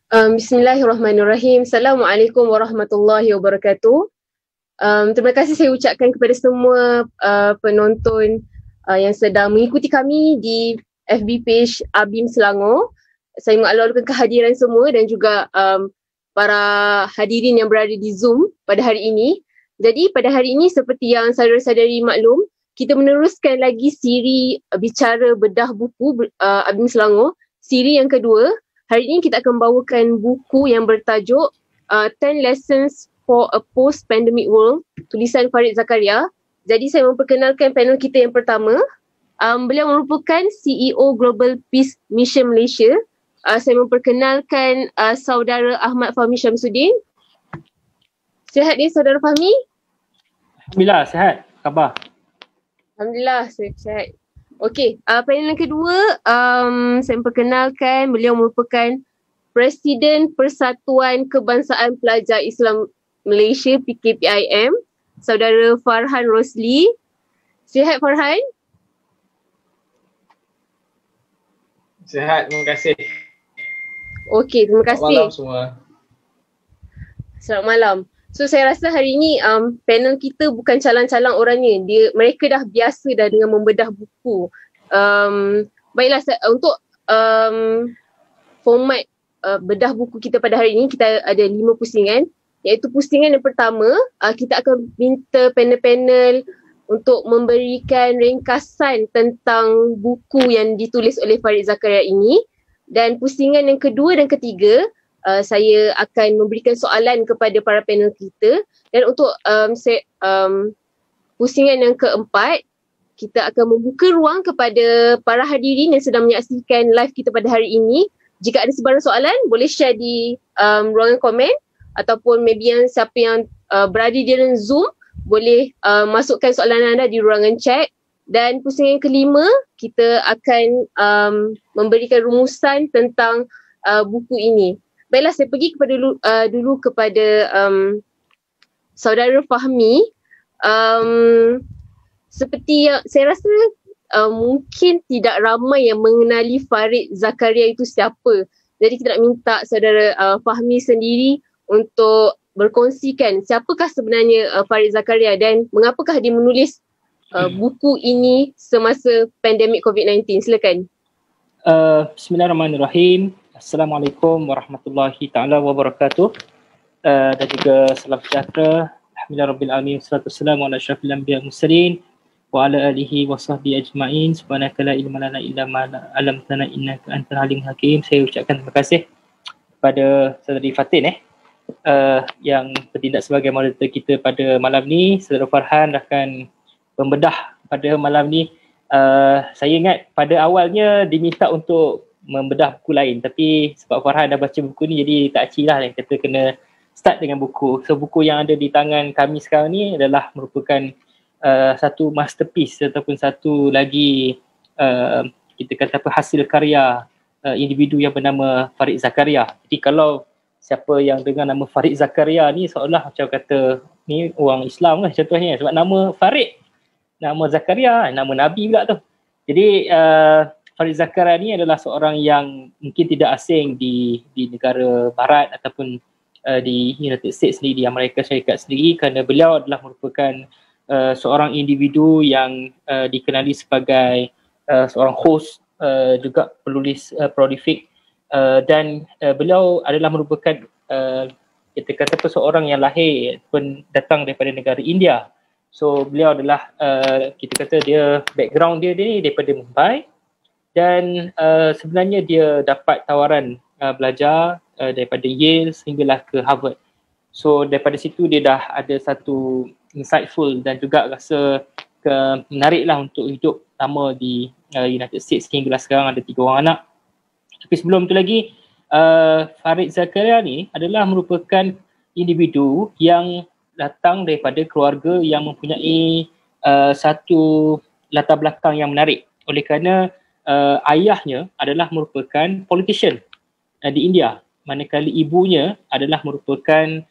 Bismillahirrahmanirrahim. Assalamualaikum warahmatullahi wabarakatuh. Terima kasih saya ucapkan kepada semua penonton yang sedang mengikuti kami di FB page ABIM Selangor. Saya mengalu-alukan kehadiran semua dan juga para hadirin yang berada di Zoom pada hari ini. Jadi pada hari ini seperti yang saudara-saudari maklum, kita meneruskan lagi siri bicara bedah buku ABIM Selangor, siri yang kedua. Hari ini kita akan bawakan buku yang bertajuk 10 Lessons for a Post-Pandemic World, tulisan Farid Zakaria. Jadi saya memperkenalkan panel kita yang pertama. Beliau merupakan CEO Global Peace Mission Malaysia. Saya memperkenalkan saudara Ahmad Fahmi Syamsuddin. Sihat ni saudara Fahmi? Alhamdulillah, sihat. Khabar? Alhamdulillah, sihat. Okey, panel yang kedua, saya memperkenalkan beliau merupakan Presiden Persatuan Kebangsaan Pelajar Islam Malaysia PKPIM, saudara Farhan Rosli. Sihat Farhan? Sihat, terima kasih. Okey, terima kasih. Selamat malam semua. Selamat malam. So saya rasa hari ini panel kita bukan calang-calang orangnya. Mereka dah biasa dah dengan membedah buku. Baiklah, untuk format bedah buku kita pada hari ini, kita ada 5 pusingan. Iaitu pusingan yang pertama, kita akan minta panel-panel untuk memberikan ringkasan tentang buku yang ditulis oleh Farid Zakaria ini. Dan pusingan yang kedua dan ketiga, saya akan memberikan soalan kepada para panel kita. Dan untuk pusingan yang keempat, kita akan membuka ruang kepada para hadirin yang sedang menyaksikan live kita pada hari ini. Jika ada sebarang soalan, boleh share di ruangan komen, ataupun maybe siapa yang berada di dalam Zoom boleh masukkan soalan anda di ruangan chat. Dan pusingan yang kelima, kita akan memberikan rumusan tentang buku ini. Baiklah, saya pergi dulu kepada saudara Fahmi. Seperti yang saya rasa mungkin tidak ramai yang mengenali Farid Zakaria itu siapa. Jadi kita nak minta saudara Fahmi sendiri untuk berkongsikan siapakah sebenarnya Farid Zakaria dan mengapakah dia menulis buku ini semasa pandemik COVID-19. Silakan. Bismillahirrahmanirrahim. Assalamualaikum warahmatullahi ta'ala wabarakatuh. Dan juga salam sejahtera. Alhamdulillahirrahmanirrahim. Wassalatu wassalamu ala asyrafil anbiya mursalin wa ala alihi wa sahbihi ajma'in. Subhanaka la ilma lana illa ma 'allamtana innaka antal alimul hakim. Saya ucapkan terima kasih kepada saudari Fatin yang bertindak sebagai moderator kita pada malam ni. Saudara Farhan akan membedah pada malam ni. Saya ingat pada awalnya diminta untuk membedah buku lain, tapi sebab Farhan dah baca buku ni jadi tak acik lah yang kata kena start dengan buku. So buku yang ada di tangan kami sekarang ni adalah merupakan satu masterpiece ataupun satu lagi kita kata apa, hasil karya individu yang bernama Farid Zakaria. Jadi kalau siapa yang dengar nama Farid Zakaria ni seolah macam kata ni orang Islam lah contohnya, sebab nama Farid, nama Zakaria, nama Nabi pula tu. Jadi Farid Zakaria ni adalah seorang yang mungkin tidak asing di negara barat ataupun di United States sendiri, di Amerika Syarikat sendiri, kerana beliau adalah merupakan seorang individu yang dikenali sebagai seorang host, juga penulis prolific, dan beliau adalah merupakan kita kata seorang yang lahir pun datang daripada negara India. So beliau adalah kita kata dia background dia ni daripada Mumbai, dan sebenarnya dia dapat tawaran belajar daripada Yale sehinggalah ke Harvard. So daripada situ dia dah ada satu insightful dan juga rasa menariklah untuk hidup lama di United States sehinggalah sekarang ada 3 orang anak. Tapi sebelum tu lagi Farid Zakaria ni adalah merupakan individu yang datang daripada keluarga yang mempunyai satu latar belakang yang menarik, oleh kerana ayahnya adalah merupakan politician di India, manakala ibunya adalah merupakan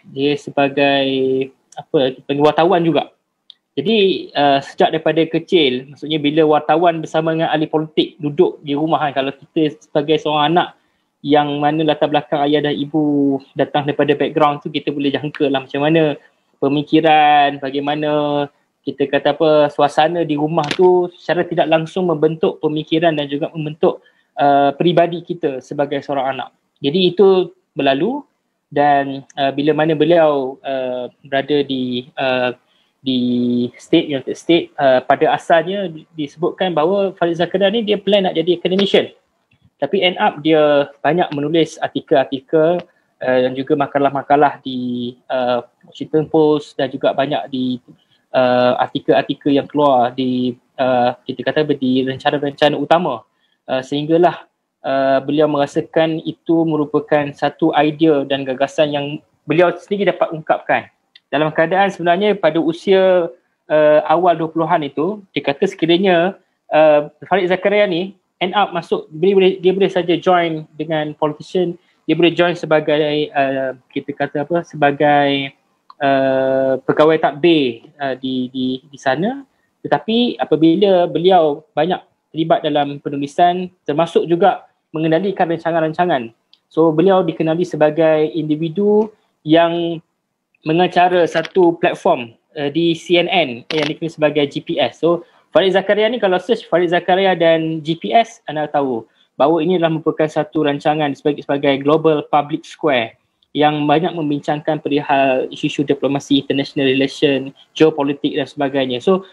dia sebagai wartawan juga. Jadi sejak daripada kecil, maksudnya bila wartawan bersama dengan ahli politik duduk di rumah kalau kita sebagai seorang anak yang mana latar belakang ayah dan ibu datang daripada background tu, kita boleh jangka lah macam mana pemikiran, bagaimana kita kata apa, suasana di rumah tu secara tidak langsung membentuk pemikiran dan juga membentuk peribadi kita sebagai seorang anak. Jadi itu berlalu, dan bila mana beliau berada di state, United States, pada asalnya disebutkan bahawa Farid Zakaria ni dia plan nak jadi academician, tapi end up dia banyak menulis artikel-artikel dan juga makalah-makalah di Washington Post, dan juga banyak di artikel-artikel yang keluar di kita kata di rencana-rencana utama, sehinggalah beliau merasakan itu merupakan satu idea dan gagasan yang beliau sendiri dapat ungkapkan dalam keadaan sebenarnya pada usia awal 20-an itu. Dia kata sekiranya Farid Zakaria ni end up masuk, dia boleh saja join dengan politician, dia boleh join sebagai kita kata apa, sebagai pegawai takbir di sana. Tetapi apabila beliau banyak terlibat dalam penulisan, termasuk juga mengendalikan rancangan-rancangan, so beliau dikenali sebagai individu yang mengacara satu platform di CNN yang dikenali sebagai GPS. So Farid Zakaria ni, kalau search Farid Zakaria dan GPS, anda tahu bahawa ini adalah merupakan satu rancangan sebagai global public square yang banyak membincangkan perihal isu-isu diplomasi, international relation, geopolitik dan sebagainya. So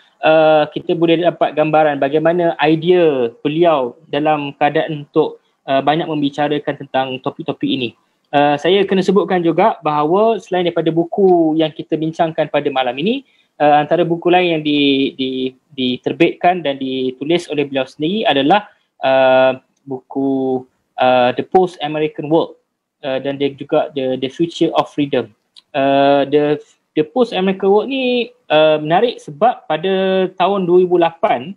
kita boleh dapat gambaran bagaimana idea beliau dalam keadaan untuk banyak membicarakan tentang topik-topik ini. Saya kena sebutkan juga bahawa selain daripada buku yang kita bincangkan pada malam ini, antara buku lain yang diterbitkan dan ditulis oleh beliau sendiri adalah buku The Post-American World, dan dia juga The Future of Freedom. The Post-American World ni menarik sebab pada tahun 2008,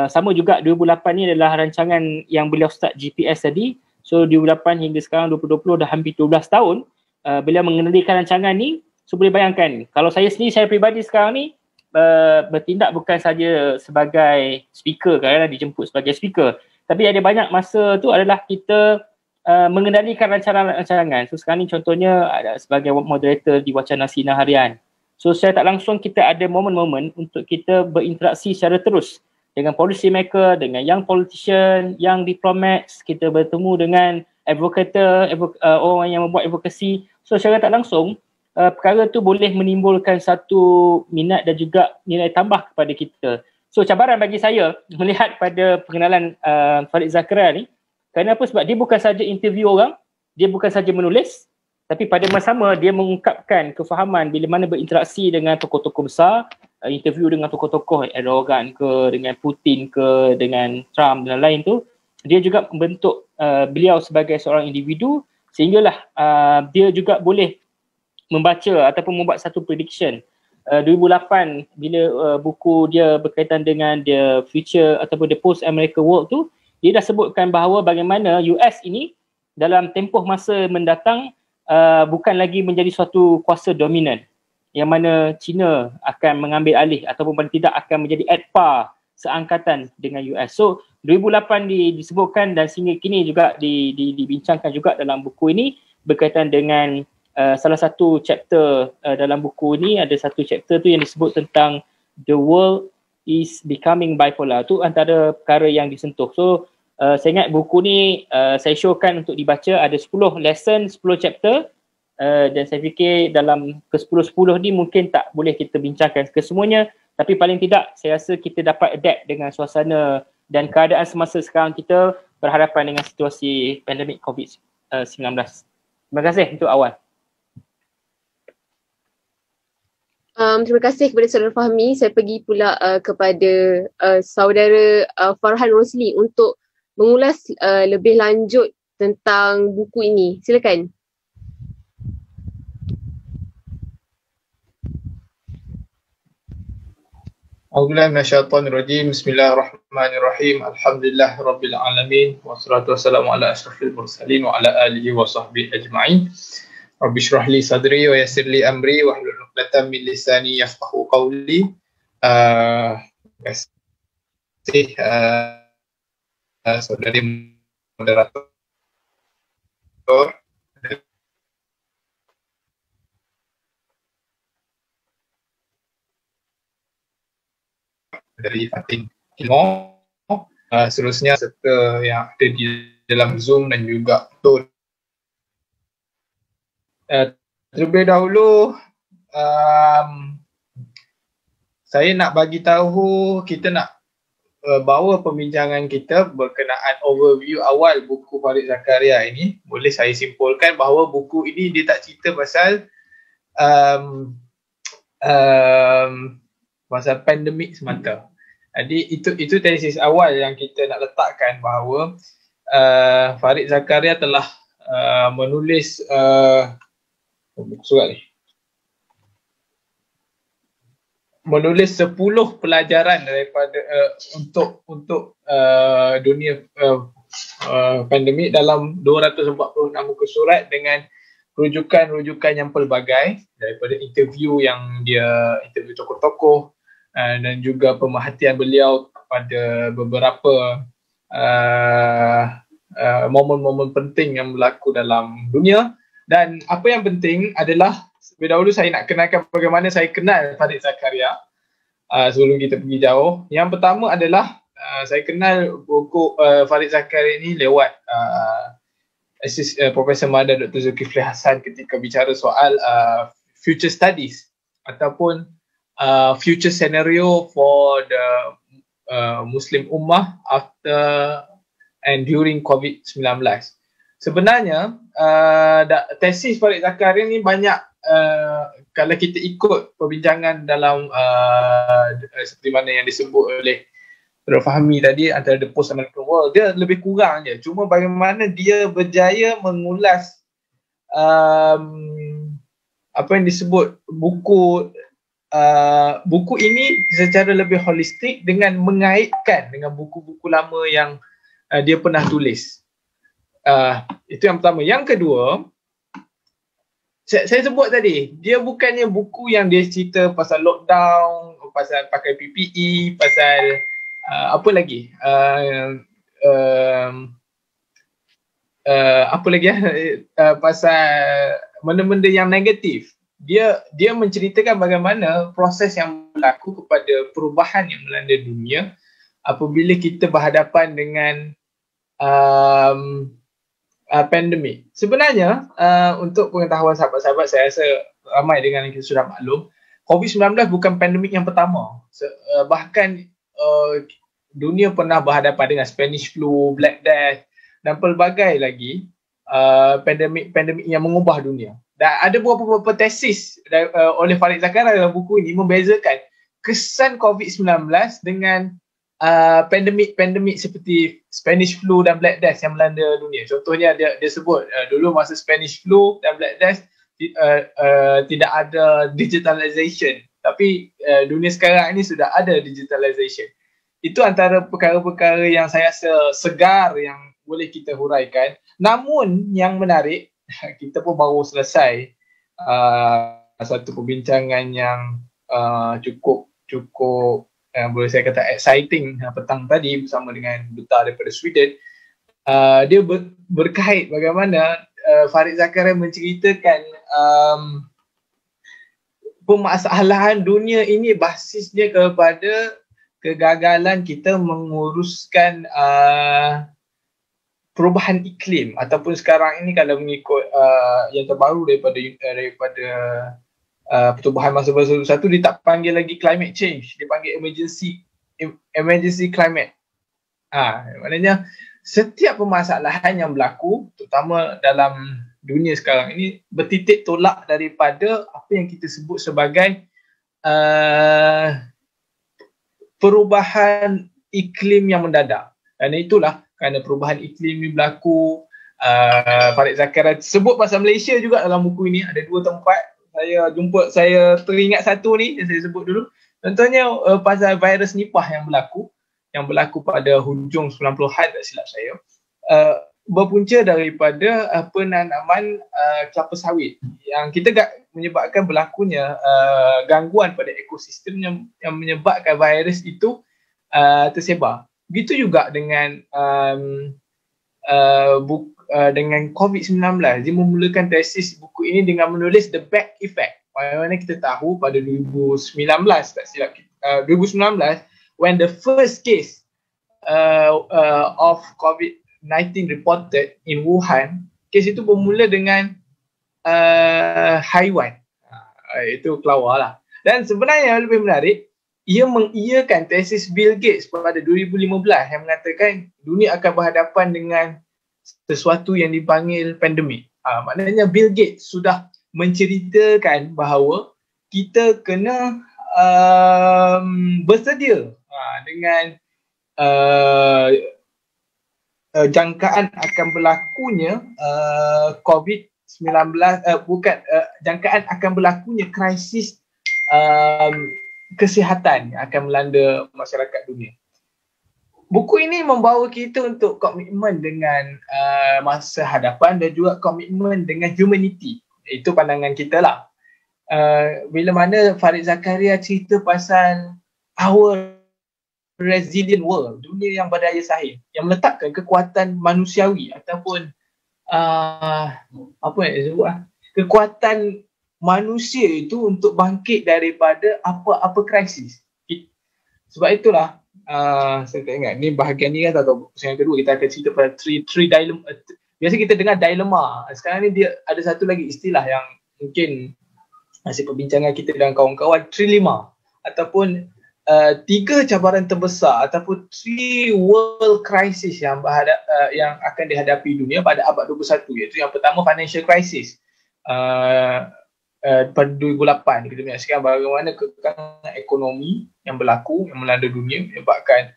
sama juga 2008 ni adalah rancangan yang beliau start GPS tadi. So 2008 hingga sekarang 2020 dah hampir 12 tahun beliau mengendalikan rancangan ni. So boleh bayangkan, kalau saya sendiri, saya peribadi sekarang ni bertindak bukan saja sebagai speaker, kadang-kadang dijemput sebagai speaker, tapi ada banyak masa tu adalah kita mengendalikan rancangan-rancangan. So sekarang ni contohnya sebagai moderator di Wacana Sinar Harian. So secara tak langsung kita ada momen-momen untuk kita berinteraksi secara terus dengan policy maker, dengan young politician, young diplomats, kita bertemu dengan advocator, orang yang membuat advokasi. So secara tak langsung, perkara tu boleh menimbulkan satu minat dan juga nilai tambah kepada kita. So cabaran bagi saya melihat pada pengenalan Farid Zakaria ni, kenapa? Sebab dia bukan saja interview orang, dia bukan saja menulis, tapi pada masa sama dia mengungkapkan kefahaman bila mana berinteraksi dengan tokoh-tokoh besar, interview dengan tokoh-tokoh Erdogan ke, dengan Putin ke, dengan Trump dan lain tu. Dia juga membentuk beliau sebagai seorang individu, sehinggalah dia juga boleh membaca ataupun membuat satu prediction. 2008 bila buku dia berkaitan dengan the future ataupun the post-American world tu, dia dah sebutkan bahawa bagaimana US ini dalam tempoh masa mendatang bukan lagi menjadi suatu kuasa dominan, yang mana China akan mengambil alih ataupun paling tidak akan menjadi at par seangkatan dengan US. So 2008 disebutkan dan sehingga kini juga dibincangkan juga dalam buku ini berkaitan dengan salah satu chapter dalam buku ini. Ada satu chapter tu yang disebut tentang the world is becoming bipolar. Tu antara perkara yang disentuh. So saya ingat buku ni saya showkan untuk dibaca, ada 10 lesson, 10 chapter, dan saya fikir dalam ke-10-10 ni mungkin tak boleh kita bincangkan kesemuanya, tapi paling tidak saya rasa kita dapat adapt dengan suasana dan keadaan semasa sekarang kita berhadapan dengan situasi pandemik COVID-19. Terima kasih untuk awal. Terima kasih kepada Saudara Fahmi. Saya pergi pula kepada Saudara Farhan Rosli untuk mengulas lebih lanjut tentang buku ini. Silakan. A'udzubillahi minasyaitonir rajim. Bismillahirrahmanirrahim. Alhamdulillah rabbil alamin wassalatu wassalamu ala asyrafil mursalin wa ala alihi wa sahbihi ajma'in. Rabbi shrah li sadri wa yassir li amri wa hlul 'uqdatam min lisani yafqahu qawli. Saudari moderator dari Fatin Timur, seterusnya serta yang ada di dalam Zoom dan juga Tun. Terlebih dahulu, saya nak bagi tahu, kita nak bawa pembincangan kita berkenaan overview awal buku Farid Zakaria ini. Boleh saya simpulkan bahawa buku ini dia tak cerita pasal pasal pandemik semata. Jadi itu tesis awal yang kita nak letakkan, bahawa Farid Zakaria telah menulis buku surat ni, menulis 10 pelajaran daripada untuk dunia pandemik dalam 246 muka surat dengan rujukan-rujukan yang pelbagai, daripada interview yang dia interview tokoh-tokoh dan juga pemerhatian beliau pada beberapa momen-momen penting yang berlaku dalam dunia. Dan apa yang penting adalah, lebih dahulu saya nak kenalkan bagaimana saya kenal Farid Zakaria sebelum kita pergi jauh. Yang pertama adalah saya kenal buku Farid Zakaria ini lewat Profesor Mada Dr. Zulkifli Hasan ketika bicara soal future studies ataupun future scenario for the Muslim Ummah after and during COVID-19. Sebenarnya tesis Farid Zakaria ni banyak, kalau kita ikut perbincangan dalam seperti mana yang disebut oleh Dr. Fahmi tadi, antara The Post-American World, dia lebih kurang je. Cuma bagaimana dia berjaya mengulas apa yang disebut buku ini secara lebih holistik dengan mengaitkan dengan buku-buku lama yang dia pernah tulis. Itu yang pertama. Yang kedua, saya sebut tadi, dia bukannya buku yang dia cerita pasal lockdown, pasal pakai PPE, pasal apa lagi? Apa lagi pasal benda-benda yang negatif. Dia menceritakan bagaimana proses yang berlaku kepada perubahan yang melanda dunia apabila kita berhadapan dengan pandemik. Sebenarnya untuk pengetahuan sahabat-sahabat, saya rasa ramai dengan yang kita sudah maklum, COVID-19 bukan pandemik yang pertama. Bahkan dunia pernah berhadapan dengan Spanish flu, Black Death dan pelbagai lagi pandemik yang mengubah dunia. Dan ada beberapa tesis oleh Farid Zakaria dalam buku ini membezakan kesan COVID-19 dengan pandemik seperti Spanish flu dan Black Death yang melanda dunia. Contohnya dia sebut dulu masa Spanish flu dan Black Death tidak ada digitalization, tapi dunia sekarang ini sudah ada digitalization. Itu antara perkara-perkara yang saya rasa segar yang boleh kita huraikan. Namun yang menarik, kita pun baru selesai satu perbincangan yang cukup boleh saya kata exciting petang tadi bersama dengan duta daripada Sweden. Dia berkait bagaimana Farid Zakaria menceritakan permasalahan dunia ini basisnya kepada kegagalan kita menguruskan perubahan iklim, ataupun sekarang ini kalau mengikut yang terbaru daripada pertubuhan masa bersatu dia tak panggil lagi climate change, dia panggil emergency climate. Maknanya setiap permasalahan yang berlaku, terutama dalam dunia sekarang ini, bertitik tolak daripada apa yang kita sebut sebagai perubahan iklim yang mendadak. Dan itulah kerana perubahan iklim ni berlaku. Farid Zakaria sebut pasal Malaysia juga dalam buku ini. Ada 2 tempat saya teringat satu ni yang saya sebut dulu. Contohnya pasal virus Nipah yang berlaku pada hujung 90-an, tak silap saya. Berpunca daripada penanaman kelapa sawit yang kita menyebabkan berlakunya gangguan pada ekosistem yang menyebabkan virus itu tersebar. Begitu juga dengan dengan COVID-19. Dia memulakan tesis buku ini dengan menulis the back effect. Mana kita tahu pada 2019, tak silap 2019, when the first case of COVID-19 reported in Wuhan, kes itu bermula dengan haiwan. Itu kelawar lah. Dan sebenarnya yang lebih menarik, ia mengiyakan tesis Bill Gates pada 2015 yang mengatakan dunia akan berhadapan dengan sesuatu yang dipanggil pandemik. Maknanya Bill Gates sudah menceritakan bahawa kita kena bersedia dengan jangkaan akan berlakunya COVID-19, jangkaan akan berlakunya krisis kesihatan yang akan melanda masyarakat dunia. Buku ini membawa kita untuk komitmen dengan masa hadapan dan juga komitmen dengan humanity. Itu pandangan kita lah. Bila mana Farid Zakaria cerita pasal our resilient world, dunia yang berdaya saing, yang meletakkan kekuatan manusiawi ataupun kekuatan manusia itu untuk bangkit daripada apa-apa krisis. Sebab itulah saya tak ingat ni bahagian ni kan, atau yang kedua kita akan cerita pada three dilemma. Biasa kita dengar dilema. Sekarang ni dia ada satu lagi istilah yang mungkin hasil perbincangan kita dengan kawan-kawan, trilema, ataupun 3 cabaran terbesar ataupun 3 world crisis yang akan dihadapi dunia pada abad 21, iaitu yang pertama financial crisis. Pada 2008 kita menyaksikan bagaimana kekangan ekonomi yang berlaku yang melanda dunia menyebabkan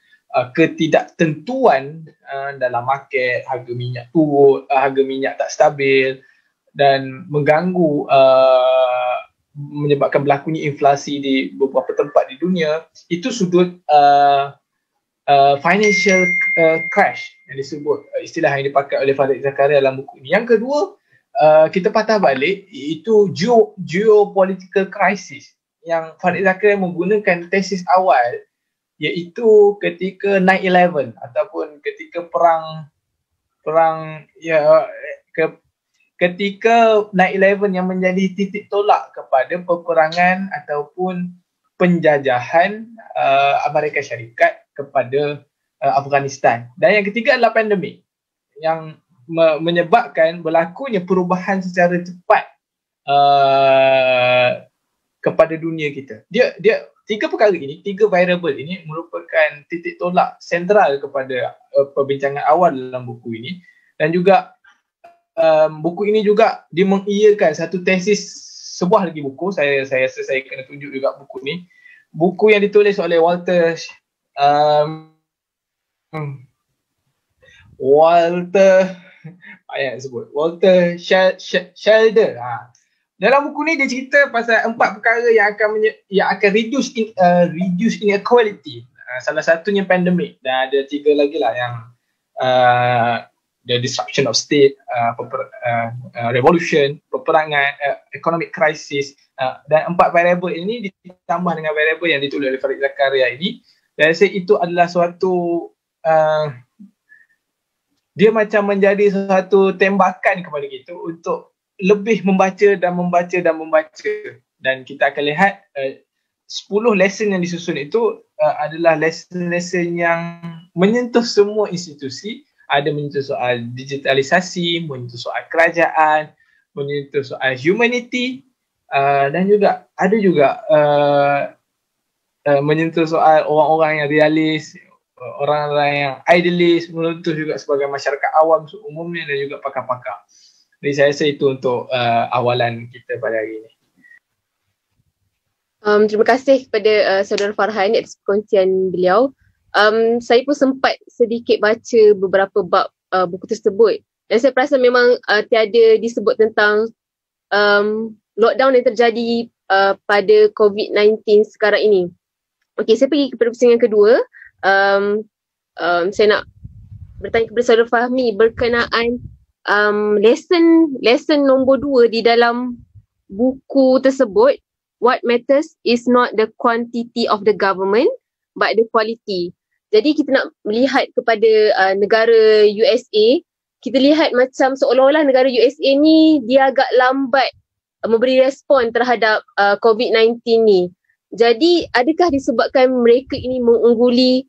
ketidaktentuan dalam market, harga minyak turun, harga minyak tak stabil dan mengganggu, menyebabkan berlakunya inflasi di beberapa tempat di dunia. Itu sudut financial crash yang disebut, istilah yang dipakai oleh Farid Zakaria dalam buku ini. Yang kedua, kita patah balik, iaitu geopolitical crisis yang Farid Zakaria menggunakan tesis awal, iaitu ketika 9/11 ataupun ketika ketika 9/11 yang menjadi titik tolak kepada peperangan ataupun penjajahan Amerika Syarikat kepada Afghanistan. Dan yang ketiga adalah pandemik yang menyebabkan berlakunya perubahan secara cepat kepada dunia kita. Dia 3 perkara ini, 3 variable ini merupakan titik tolak sentral kepada perbincangan awal dalam buku ini. Dan juga buku ini juga dia mengiyakan satu tesis, sebuah lagi buku, saya kena tunjuk juga buku ni. Buku yang ditulis oleh Walter Schelder. Dalam buku ni dia cerita pasal 4 perkara yang akan reduce inequality. Salah satunya pandemik, dan ada 3 lagi lah yang the disruption of state, revolution, peperangan, economic crisis, dan 4 variable ini ditambah dengan variable yang ditulis oleh Farid Zakaria ini. Dan saya rasa itu adalah suatu dia macam menjadi satu tembakan kepada kita untuk lebih membaca. Dan kita akan lihat 10 lesson yang disusun itu adalah lesson yang menyentuh semua institusi. Ada menyentuh soal digitalisasi, menyentuh soal kerajaan, menyentuh soal humanity, dan juga ada juga menyentuh soal orang-orang yang realis, orang-orang yang idealis, menyentuh juga sebagai masyarakat awam umumnya dan juga pakar-pakar. Jadi saya rasa itu untuk awalan kita pada hari ini. Terima kasih kepada Saudara Farhan atas perkongsian beliau. Saya pun sempat sedikit baca beberapa bab buku tersebut, dan saya perasan memang tiada disebut tentang lockdown yang terjadi pada COVID-19 sekarang ini. Okey, saya pergi kepada pusing yang kedua. Saya nak bertanya kepada Saudara Fahmi berkenaan lesson nombor 2 di dalam buku tersebut. What matters is not the quantity of the government but the quality. Jadi kita nak melihat kepada negara USA kita lihat macam seolah-olah negara USA ni dia agak lambat memberi respon terhadap COVID-19 ni. Jadi adakah disebabkan mereka ini mengungguli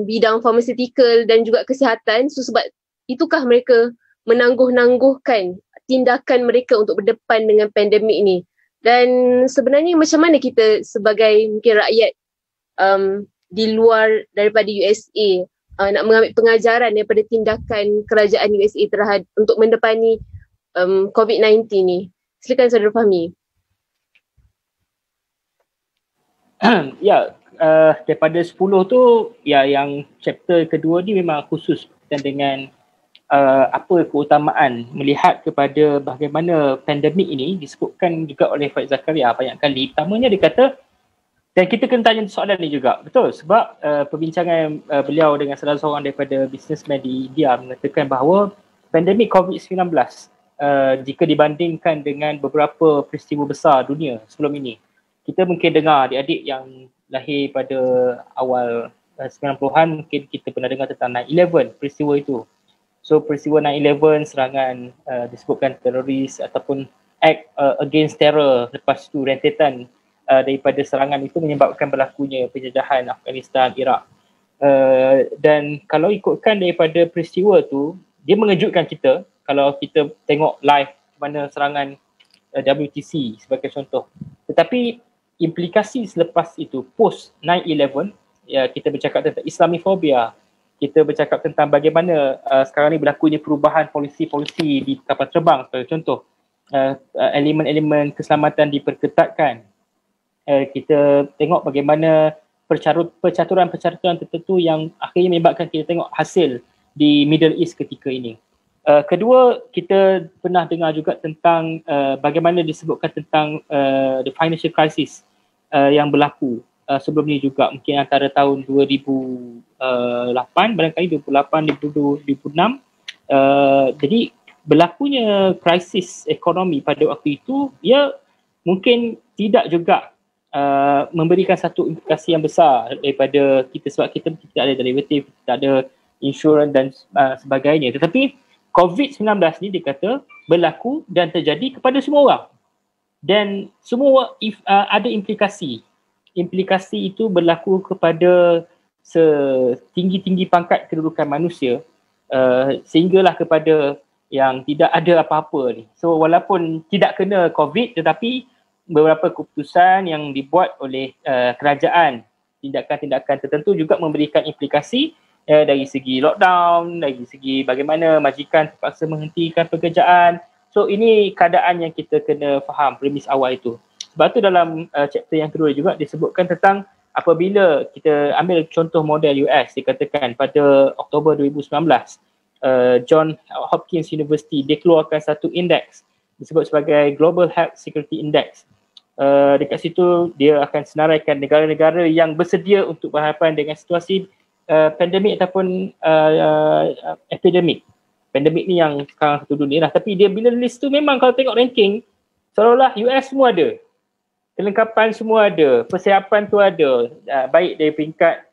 bidang pharmaceutical dan juga kesihatan, so sebab itukah mereka menangguh-nangguhkan tindakan mereka untuk berdepan dengan pandemik ni? Dan sebenarnya macam mana kita sebagai mungkin rakyat di luar daripada USA nak mengambil pengajaran daripada tindakan kerajaan USA terhadap untuk mendepani COVID-19 ni? Silakan Saudara Fahmi. Ya, daripada 10 tu, ya yang chapter kedua ni memang khusus dan dengan apa keutamaan melihat kepada bagaimana pandemik ini disebutkan juga oleh Faik Zakaria banyak kali. Pertamanya dia kata, dan kita kena tanya soalan ni juga, betul? Sebab perbincangan beliau dengan salah seorang daripada businessman di India mengatakan bahawa pandemik COVID-19 jika dibandingkan dengan beberapa peristiwa besar dunia sebelum ini, kita mungkin dengar adik-adik yang lahir pada awal 90-an, mungkin kita pernah dengar tentang 9/11, peristiwa itu. So peristiwa 9/11, serangan disebutkan teroris ataupun act against terror, lepas tu rentetan daripada serangan itu menyebabkan berlakunya penjajahan Afghanistan, Iraq. Dan kalau ikutkan daripada peristiwa tu, dia mengejutkan kita kalau kita tengok live mana serangan WTC sebagai contoh. Tetapi implikasi selepas itu, post 9/11, ya, kita bercakap tentang Islamofobia, kita bercakap tentang bagaimana sekarang ni berlakunya perubahan polisi-polisi di kapal terbang sebagai contoh. Elemen-elemen keselamatan diperketatkan. Kita tengok bagaimana percaturan-percaturan tertentu yang akhirnya menyebabkan kita tengok hasil di Middle East ketika ini. Kedua, kita pernah dengar juga tentang bagaimana disebutkan tentang the financial crisis yang berlaku sebelum ni juga, mungkin antara tahun 2008, barangkali 2008-2006. Jadi berlakunya krisis ekonomi pada waktu itu, ia mungkin tidak juga memberikan satu implikasi yang besar daripada kita, sebab kita ada derivatif, kita ada insurans dan sebagainya. Tetapi COVID-19 ni dia kata berlaku dan terjadi kepada semua orang. Dan semua ada implikasi. Implikasi itu berlaku kepada setinggi-tinggi pangkat kedudukan manusia sehinggalah kepada yang tidak ada apa-apa ni. So walaupun tidak kena COVID, tetapi beberapa keputusan yang dibuat oleh kerajaan, tindakan-tindakan tertentu juga memberikan implikasi dari segi lockdown, dari segi bagaimana majikan terpaksa menghentikan pekerjaan. So ini keadaan yang kita kena faham premis awal itu. Sebab tu dalam chapter yang kedua juga disebutkan tentang apabila kita ambil contoh model US, dikatakan pada Oktober 2019, John Hopkins University dia keluarkan satu indeks disebut sebagai Global Health Security Index. Dekat situ dia akan senaraikan negara-negara yang bersedia untuk berhadapan dengan situasi pandemik ataupun epidemik. Pandemik ni yang sekarang satu dunia lah. Tapi dia bila list tu memang kalau tengok ranking, seolah-olah US semua ada. Kelengkapan semua ada. Persiapan tu ada. Baik dari peringkat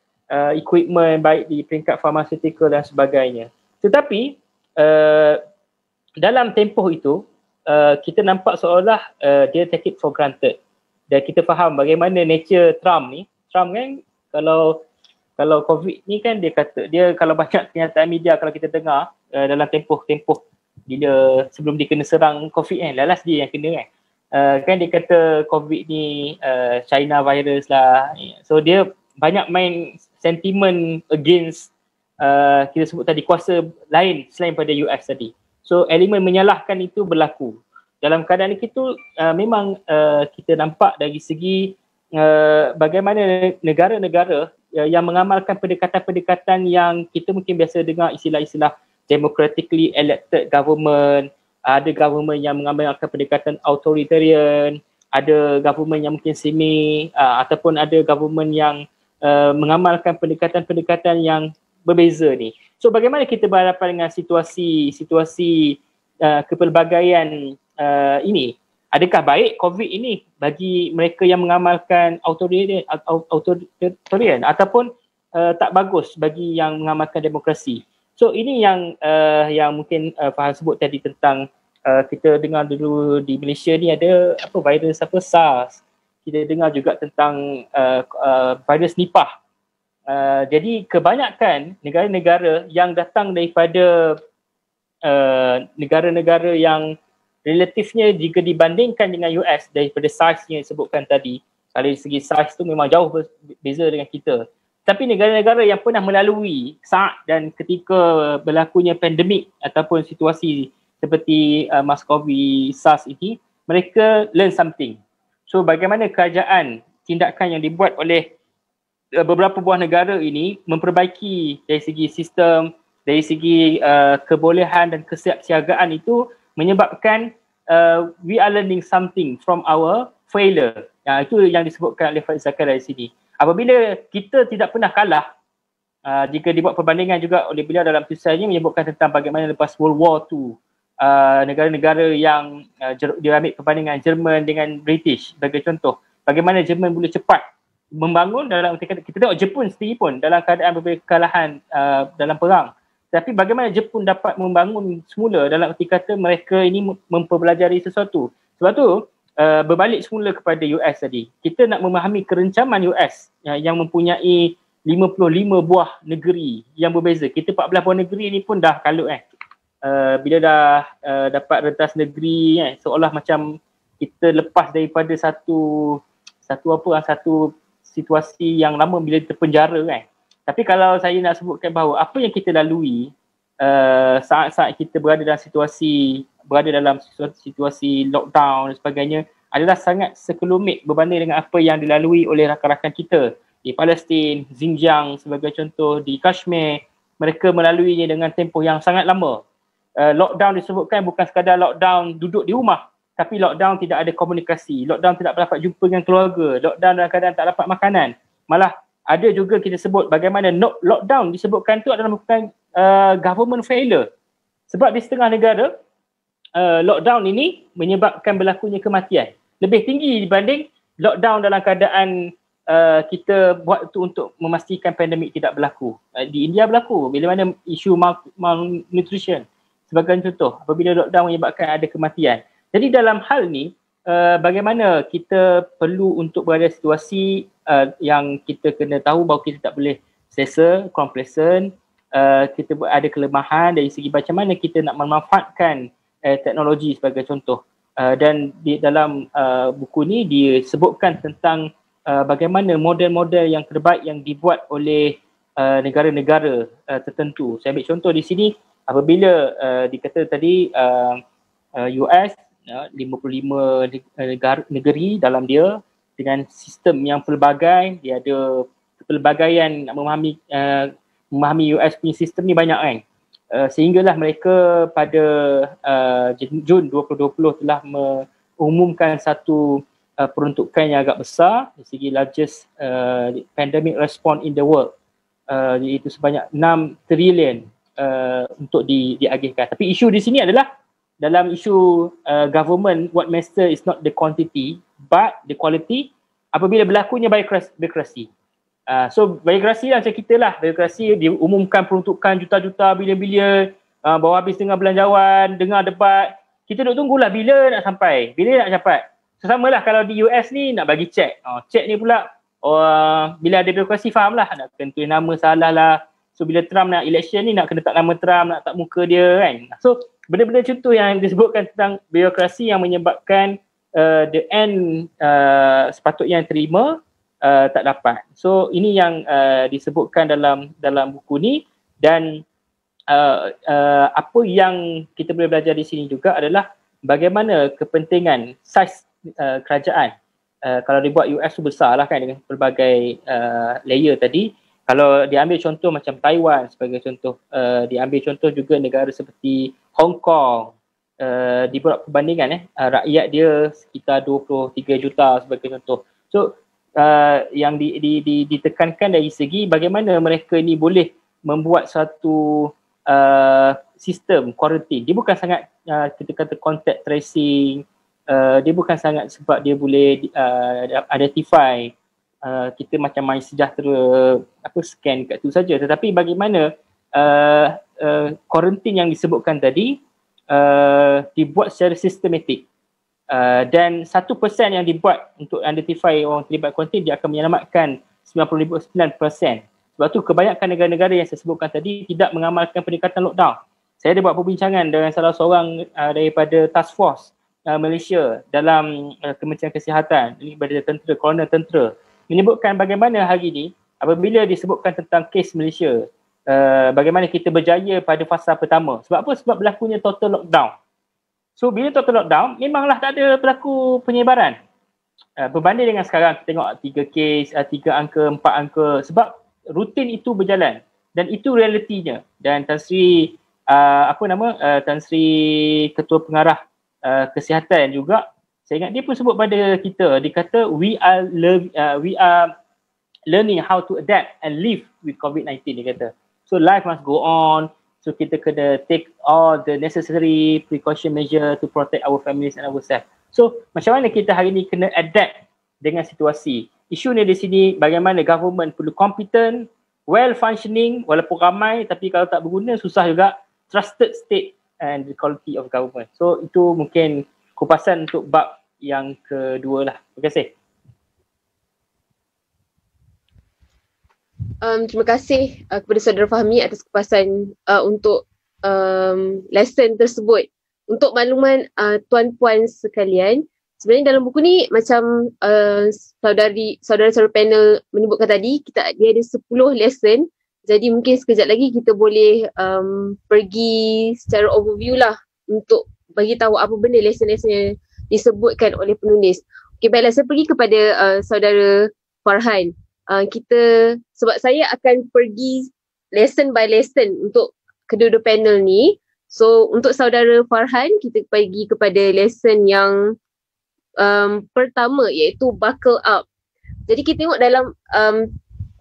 equipment, baik di peringkat pharmaceutical dan sebagainya. Tetapi dalam tempoh itu, kita nampak seolah dia take it for granted. Dan kita faham bagaimana nature Trump ni. Trump kan kalau COVID ni kan dia kata, dia kalau banyak kenyataan media kalau kita dengar dalam tempoh bila sebelum dia kena serang COVID kan, lalas dia yang kena kan. Kan dia kata COVID ni China virus lah. So dia banyak main sentiment against kita sebut tadi kuasa lain selain pada US tadi. So elemen menyalahkan itu berlaku. Dalam keadaan itu memang kita nampak dari segi bagaimana negara-negara yang mengamalkan pendekatan-pendekatan yang kita mungkin biasa dengar istilah-istilah democratically elected government, ada government yang mengamalkan pendekatan authoritarian, ada government yang mungkin semi ataupun ada government yang mengamalkan pendekatan-pendekatan yang berbeza ni. So bagaimana kita berhadapan dengan situasi kepelbagaian ini? Adakah baik COVID ini bagi mereka yang mengamalkan authoritarian ataupun tak bagus bagi yang mengamalkan demokrasi? So ini yang mungkin Faham sebut tadi tentang kita dengar dulu di Malaysia ni ada virus SARS. Kita dengar juga tentang virus Nipah. Jadi kebanyakan negara-negara yang datang daripada negara-negara yang relatifnya jika dibandingkan dengan US daripada saiz yang disebutkan tadi, dari segi saiz tu memang jauh berbeza dengan kita. Tapi negara-negara yang pernah melalui saat dan ketika berlakunya pandemik ataupun situasi seperti MERS-CoV SARS ini, mereka learn something. So bagaimana kerajaan, tindakan yang dibuat oleh beberapa buah negara ini memperbaiki dari segi sistem, dari segi kebolehan dan kesiapsiagaan itu menyebabkan we are learning something from our failure. Itu yang disebutkan oleh Faiz Zakir dari sini. Apabila kita tidak pernah kalah, jika dibuat perbandingan juga oleh beliau dalam tulisannya menyebutkan tentang bagaimana lepas World War II, negara-negara yang dia ambil perbandingan Jerman dengan British sebagai contoh, bagaimana Jerman boleh cepat membangun dalam kita tengok Jepun sendiri pun dalam keadaan berbeza kekalahan dalam perang. Tapi bagaimana Jepun dapat membangun semula dalam erti kata mereka ini mempelajari sesuatu. Sebab tu berbalik semula kepada US tadi. Kita nak memahami kerencaman US yang mempunyai 55 buah negeri yang berbeza. Kita 14 buah negeri ni pun dah kalut bila dah dapat rentas negeri seolah macam kita lepas daripada satu situasi yang lama bila terpenjara Tapi kalau saya nak sebutkan bahawa apa yang kita lalui saat-saat kita berada dalam situasi lockdown dan sebagainya adalah sangat sekelumit berbanding dengan apa yang dilalui oleh rakan-rakan kita di Palestin, Xinjiang sebagai contoh, di Kashmir. Mereka melaluinya dengan tempoh yang sangat lama. Lockdown disebutkan bukan sekadar lockdown duduk di rumah, tapi lockdown tidak ada komunikasi, lockdown tidak dapat jumpa dengan keluarga, lockdown dalam keadaan tak dapat makanan. Malah ada juga kita sebut bagaimana lockdown disebutkan tu adalah bukan government failure. Sebab di setengah negara, lockdown ini menyebabkan berlakunya kematian. Lebih tinggi dibanding lockdown dalam keadaan kita buat itu untuk memastikan pandemik tidak berlaku. Di India berlaku bila mana isu malnutrition sebagai contoh, apabila lockdown menyebabkan ada kematian. Jadi dalam hal ni, bagaimana kita perlu untuk berada situasi yang kita kena tahu bahawa kita tak boleh selesa, complacent, kita ada kelemahan dari segi macam mana kita nak memanfaatkan teknologi sebagai contoh. Dan di dalam buku ni disebutkan tentang bagaimana model-model yang terbaik yang dibuat oleh negara-negara tertentu. Saya ambil contoh di sini, apabila dikata tadi US 55 negeri dalam dia dengan sistem yang pelbagai, dia ada pelbagaian nak memahami US punya sistem ni banyak sehinggalah mereka pada Jun 2020 telah mengumumkan satu peruntukan yang agak besar dari segi largest pandemic response in the world, iaitu sebanyak 6 trilion untuk diagihkan. Tapi isu di sini adalah dalam isu government, what matter is not the quantity but the quality apabila berlakunya birokrasi. So birokrasi lah macam kita lah, birokrasi diumumkan peruntukan juta-juta bilion-bilion, bawa habis dengar belanjawan, dengar debat, kita duk tunggulah bila nak sampai, bila nak dapat. So samalah kalau di US ni nak bagi cek, cek ni pula bila ada birokrasi faham lah, nak tentuin nama salah lah. So bila Trump nak election ni nak kena tak nama Trump, nak tak muka dia So benda-benda contoh yang disebutkan tentang birokrasi yang menyebabkan the end sepatutnya yang terima tak dapat. So ini yang disebutkan dalam buku ni. Dan apa yang kita boleh belajar di sini juga adalah bagaimana kepentingan saiz kerajaan. Kalau dibuat US tu besar lah kan dengan pelbagai layer tadi. Kalau diambil contoh macam Taiwan sebagai contoh, diambil contoh juga negara seperti Hong Kong, dibuat perbandingan rakyat dia sekitar 23 juta sebagai contoh. So yang ditekankan dari segi bagaimana mereka ni boleh membuat satu sistem quarantine. Dia bukan sangat kita kata contact tracing, dia bukan sangat sebab dia boleh identify kita macam My Sejahtera scan kat tu saja, tetapi bagaimana quarantine yang disebutkan tadi dibuat secara sistematik. Dan 1% yang dibuat untuk identify orang terlibat quarantine, dia akan menyelamatkan 99%. Sebab tu kebanyakan negara-negara yang saya sebutkan tadi tidak mengamalkan pendekatan lockdown. Saya ada buat perbincangan dengan salah seorang daripada task force Malaysia dalam Kementerian Kesihatan, daripada tentera, kolonel tentera, menyebutkan bagaimana hari ini apabila disebutkan tentang kes Malaysia, bagaimana kita berjaya pada fasa pertama. Sebab apa? Sebab berlakunya total lockdown. So bila total lockdown, memanglah tak ada berlaku penyebaran. Berbanding dengan sekarang, kita tengok 3 kes, 3 angka, 4 angka. Sebab rutin itu berjalan dan itu realitinya. Dan Tan Sri Tan Sri Ketua Pengarah Kesihatan juga, saya ingat dia pun sebut pada kita, dia kata we are learning how to adapt and live with COVID-19, dia kata. So life must go on. So kita kena take all the necessary precaution measure to protect our families and ourselves. So macam mana kita hari ni kena adapt dengan situasi. Isu ni di sini bagaimana government perlu competent, well functioning, walaupun ramai tapi kalau tak berguna susah juga, trusted state and the quality of government. So itu mungkin kupasan untuk bab yang kedua lah. Terima kasih. Terima kasih kepada Saudara Fahmi atas kupasan untuk lesson tersebut. Untuk makluman tuan-puan sekalian, sebenarnya dalam buku ni macam saudara-saudara panel menyebutkan tadi, dia ada 10 lesson. Jadi mungkin sekejap lagi kita boleh pergi secara overview lah untuk bagi tahu apa benda lesson-lesson yang disebutkan oleh penulis. Okey, baiklah, saya pergi kepada saudara Farhan. Sebab saya akan pergi lesson by lesson untuk kedua-dua panel ni. So untuk saudara Farhan, kita pergi kepada lesson yang pertama, iaitu buckle up. Jadi kita tengok dalam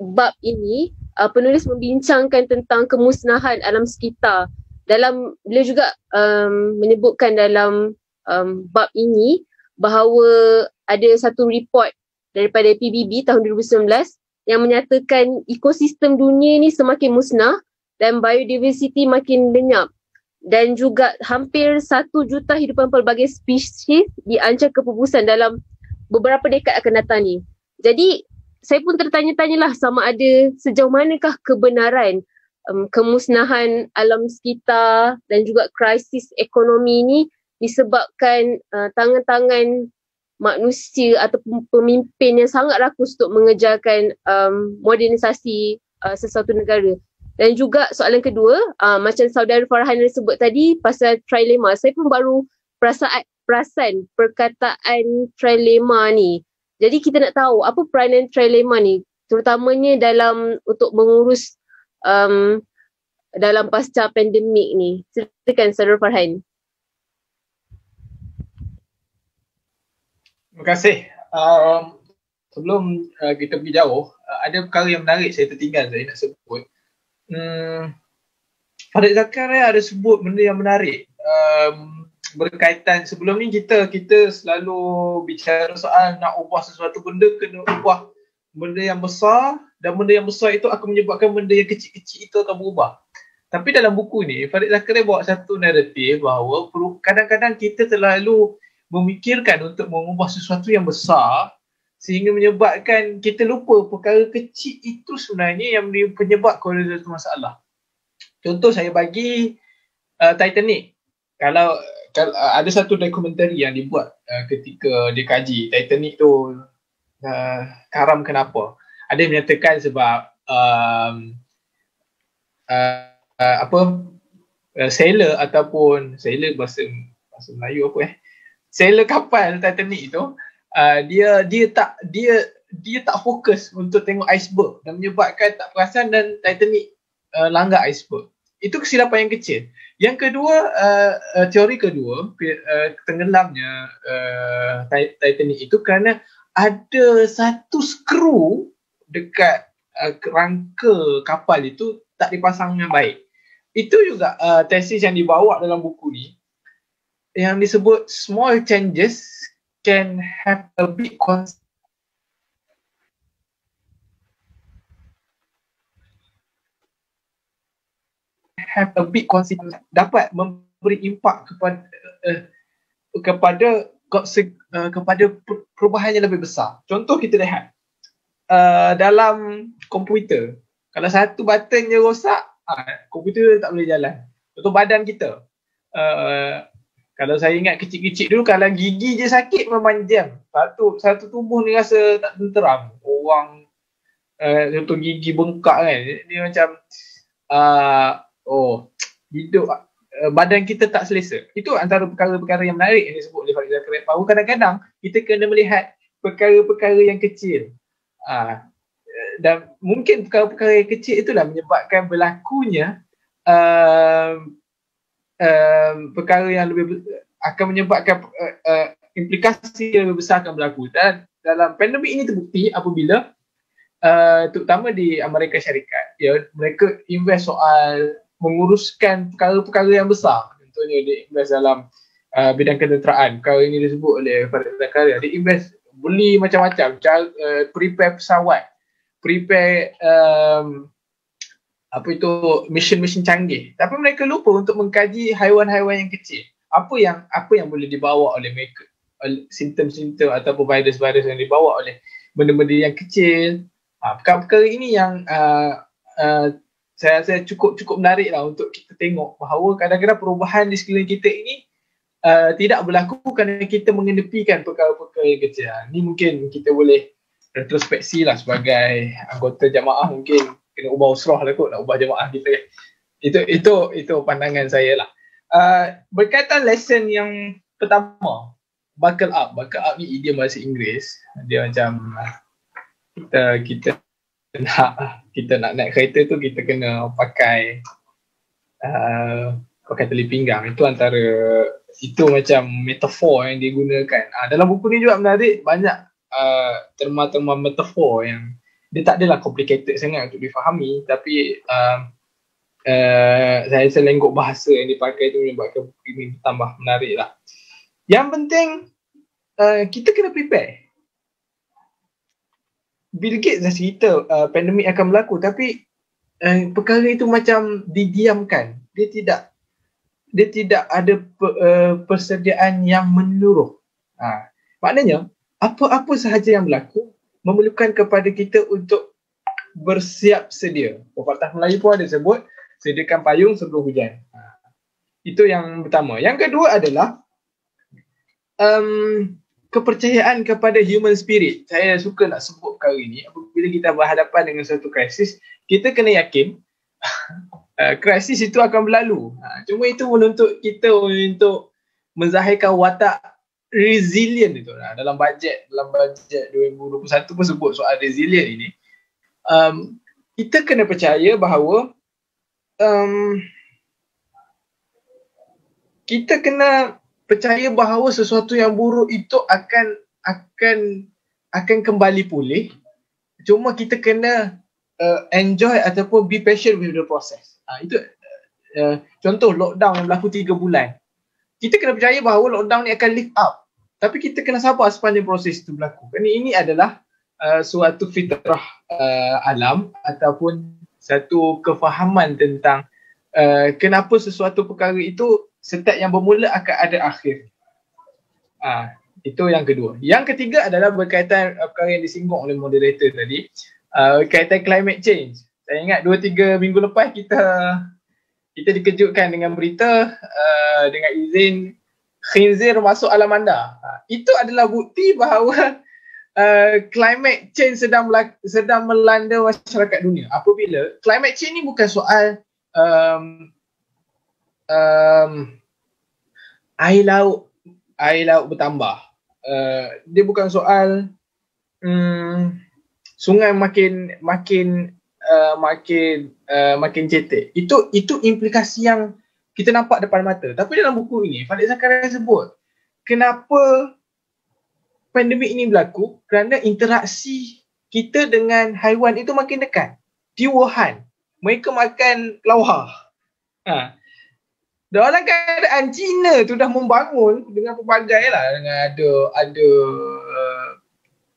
bab ini, penulis membincangkan tentang kemusnahan alam sekitar. Beliau juga menyebutkan dalam bab ini bahawa ada satu report daripada PBB tahun 2019 yang menyatakan ekosistem dunia ni semakin musnah dan biodiversity makin lenyap. Dan juga hampir 1 juta hidupan pelbagai spesies diancam kepupusan dalam beberapa dekad akan datang ni. Jadi saya pun tertanya-tanyalah sama ada sejauh manakah kebenaran kemusnahan alam sekitar dan juga krisis ekonomi ni disebabkan tangan-tangan manusia atau pemimpin yang sangat rakus untuk mengejarkan modernisasi sesuatu negara. Dan juga soalan kedua, macam saudara Farhan sebut tadi pasal trilema, saya pun baru perasan perkataan trilema ni. Jadi kita nak tahu apa peranan trilema ni, terutamanya untuk mengurus dalam pasca pandemik ni. Silakan saudara Farhan. Terima kasih. Sebelum kita pergi jauh, ada perkara yang menarik saya tertinggal saya nak sebut. Farid Zakaria ada sebut benda yang menarik berkaitan. Sebelum ni kita selalu bicara soal nak ubah sesuatu benda, kena ubah benda yang besar, dan benda yang besar itu akan menyebabkan benda yang kecil-kecil itu akan berubah. Tapi dalam buku ni Farid Zakaria bawa satu naratif bahawa kadang-kadang kita terlalu memikirkan untuk mengubah sesuatu yang besar sehingga menyebabkan kita lupa perkara kecil itu sebenarnya yang penyebab kepada satu masalah. Contoh saya bagi Titanic. Kalau ada satu dokumentari yang dibuat ketika dia kaji Titanic tu karam kenapa. Ada yang menyatakan sebab sailor ataupun sailor bahasa Melayu sailor kapal Titanic tu dia tak fokus untuk tengok iceberg dan menyebabkan tak perasan dan Titanic langgar iceberg. Itu kesilapan yang kecil. Yang kedua, teori kedua, tenggelamnya Titanic itu kerana ada satu skru dekat rangka kapal itu tak dipasang dengan baik. Itu juga tesis yang dibawa dalam buku ni yang disebut small changes can have a big have a big consequence, dapat memberi impak kepada perubahan yang lebih besar. Contoh kita lihat dalam komputer, kalau satu button je rosak, komputer tak boleh jalan. Contoh badan kita, kalau saya ingat kecil-kecil dulu, kalau gigi je sakit memang jam. Satu tubuh ni rasa tak tenteram. Orang contoh gigi bengkak kan, dia macam hidup, badan kita tak selesa. Itu antara perkara-perkara yang menarik yang disebut oleh Farid Zakaria, bahawa kadang-kadang kita kena melihat perkara-perkara yang kecil. Dan mungkin perkara-perkara yang kecil itulah menyebabkan berlakunya perkara yang lebih akan menyebabkan implikasi yang lebih besar akan berlaku. Dan dalam pandemik ini terbukti apabila terutama di Amerika Syarikat, mereka invest soal menguruskan perkara-perkara yang besar. Contohnya dia invest dalam bidang ketenteraan. Perkara ini disebut oleh Farid Zakaria. Dia invest beli macam-macam, prepare pesawat, prepare mission canggih. Tapi mereka lupa untuk mengkaji haiwan-haiwan yang kecil. Apa yang boleh dibawa oleh mereka, simptom-simptom ataupun virus-virus yang dibawa oleh benda-benda yang kecil. Perkara-perkara ini yang saya rasa cukup menarik lah untuk kita tengok bahawa kadang-kadang perubahan di sekeliling kita ini tidak berlaku kerana kita mengenepikan perkara-perkara yang kecil. Ni mungkin kita boleh retrospeksi lah sebagai anggota jamaah, mungkin kena ubah usrah lah kot, nak ubah jamaah kita kan. Itu pandangan saya lah. Berkaitan lesson yang pertama, buckle up. Buckle up ni idiom bahasa Inggeris. Dia macam kita nak naik kereta tu, kita kena pakai tali pinggang. Itu macam metafor yang digunakan. Dalam buku ni juga menarik, banyak terma-terma metafor yang dia tak adalah complicated sangat untuk difahami, tapi saya rasa lenggok bahasa yang dipakai tu menyebabkan buku ini tambah menarik lah. Yang penting kita kena prepare. Bill Gates dah cerita pandemik akan berlaku, tapi perkara itu macam didiamkan. Dia tidak ada persediaan yang menyeluruh. Maknanya apa sahaja yang berlaku memerlukan kepada kita untuk bersiap sedia. Pepatah Melayu pun ada sebut, sediakan payung sebelum hujan. Itu yang pertama. Yang kedua adalah kepercayaan kepada human spirit. Saya suka nak sebut perkara ini. Apabila kita berhadapan dengan satu krisis, kita kena yakin krisis itu akan berlalu. Cuma itu menuntut kita untuk menzahirkan watak resilient itu. Dalam bajet 2021 pun sebut soal resilient ini. Kita kena percaya bahawa kita kena percaya bahawa sesuatu yang buruk itu akan kembali pulih. Cuma kita kena enjoy ataupun be patient with the process. Itu contoh lockdown yang berlaku 3 bulan. Kita kena percaya bahawa lockdown ni akan lift up. Tapi kita kena sabar sepanjang proses itu berlaku. Kerana ini adalah suatu fitrah alam ataupun satu kefahaman tentang kenapa sesuatu perkara itu setiap yang bermula akan ada akhir. Itu yang kedua. Yang ketiga adalah berkaitan perkara yang disinggung oleh moderator tadi, berkaitan climate change. Saya ingat 2-3 minggu lepas kita dikejutkan dengan berita dengan izin khinzir masuk alam anda. Itu adalah bukti bahawa climate change sedang melanda masyarakat dunia. Apabila climate change ni bukan soal air laut bertambah. Dia bukan soal sungai makin cetek. Itu implikasi yang kita nampak depan mata. Tapi dalam buku ini Farid Zakaria sebut kenapa pandemik ini berlaku, kerana interaksi kita dengan haiwan itu makin dekat. Di Wuhan, mereka makan kelawar. Dalam keadaan China tu dah membangun dengan pelbagai lah, dengan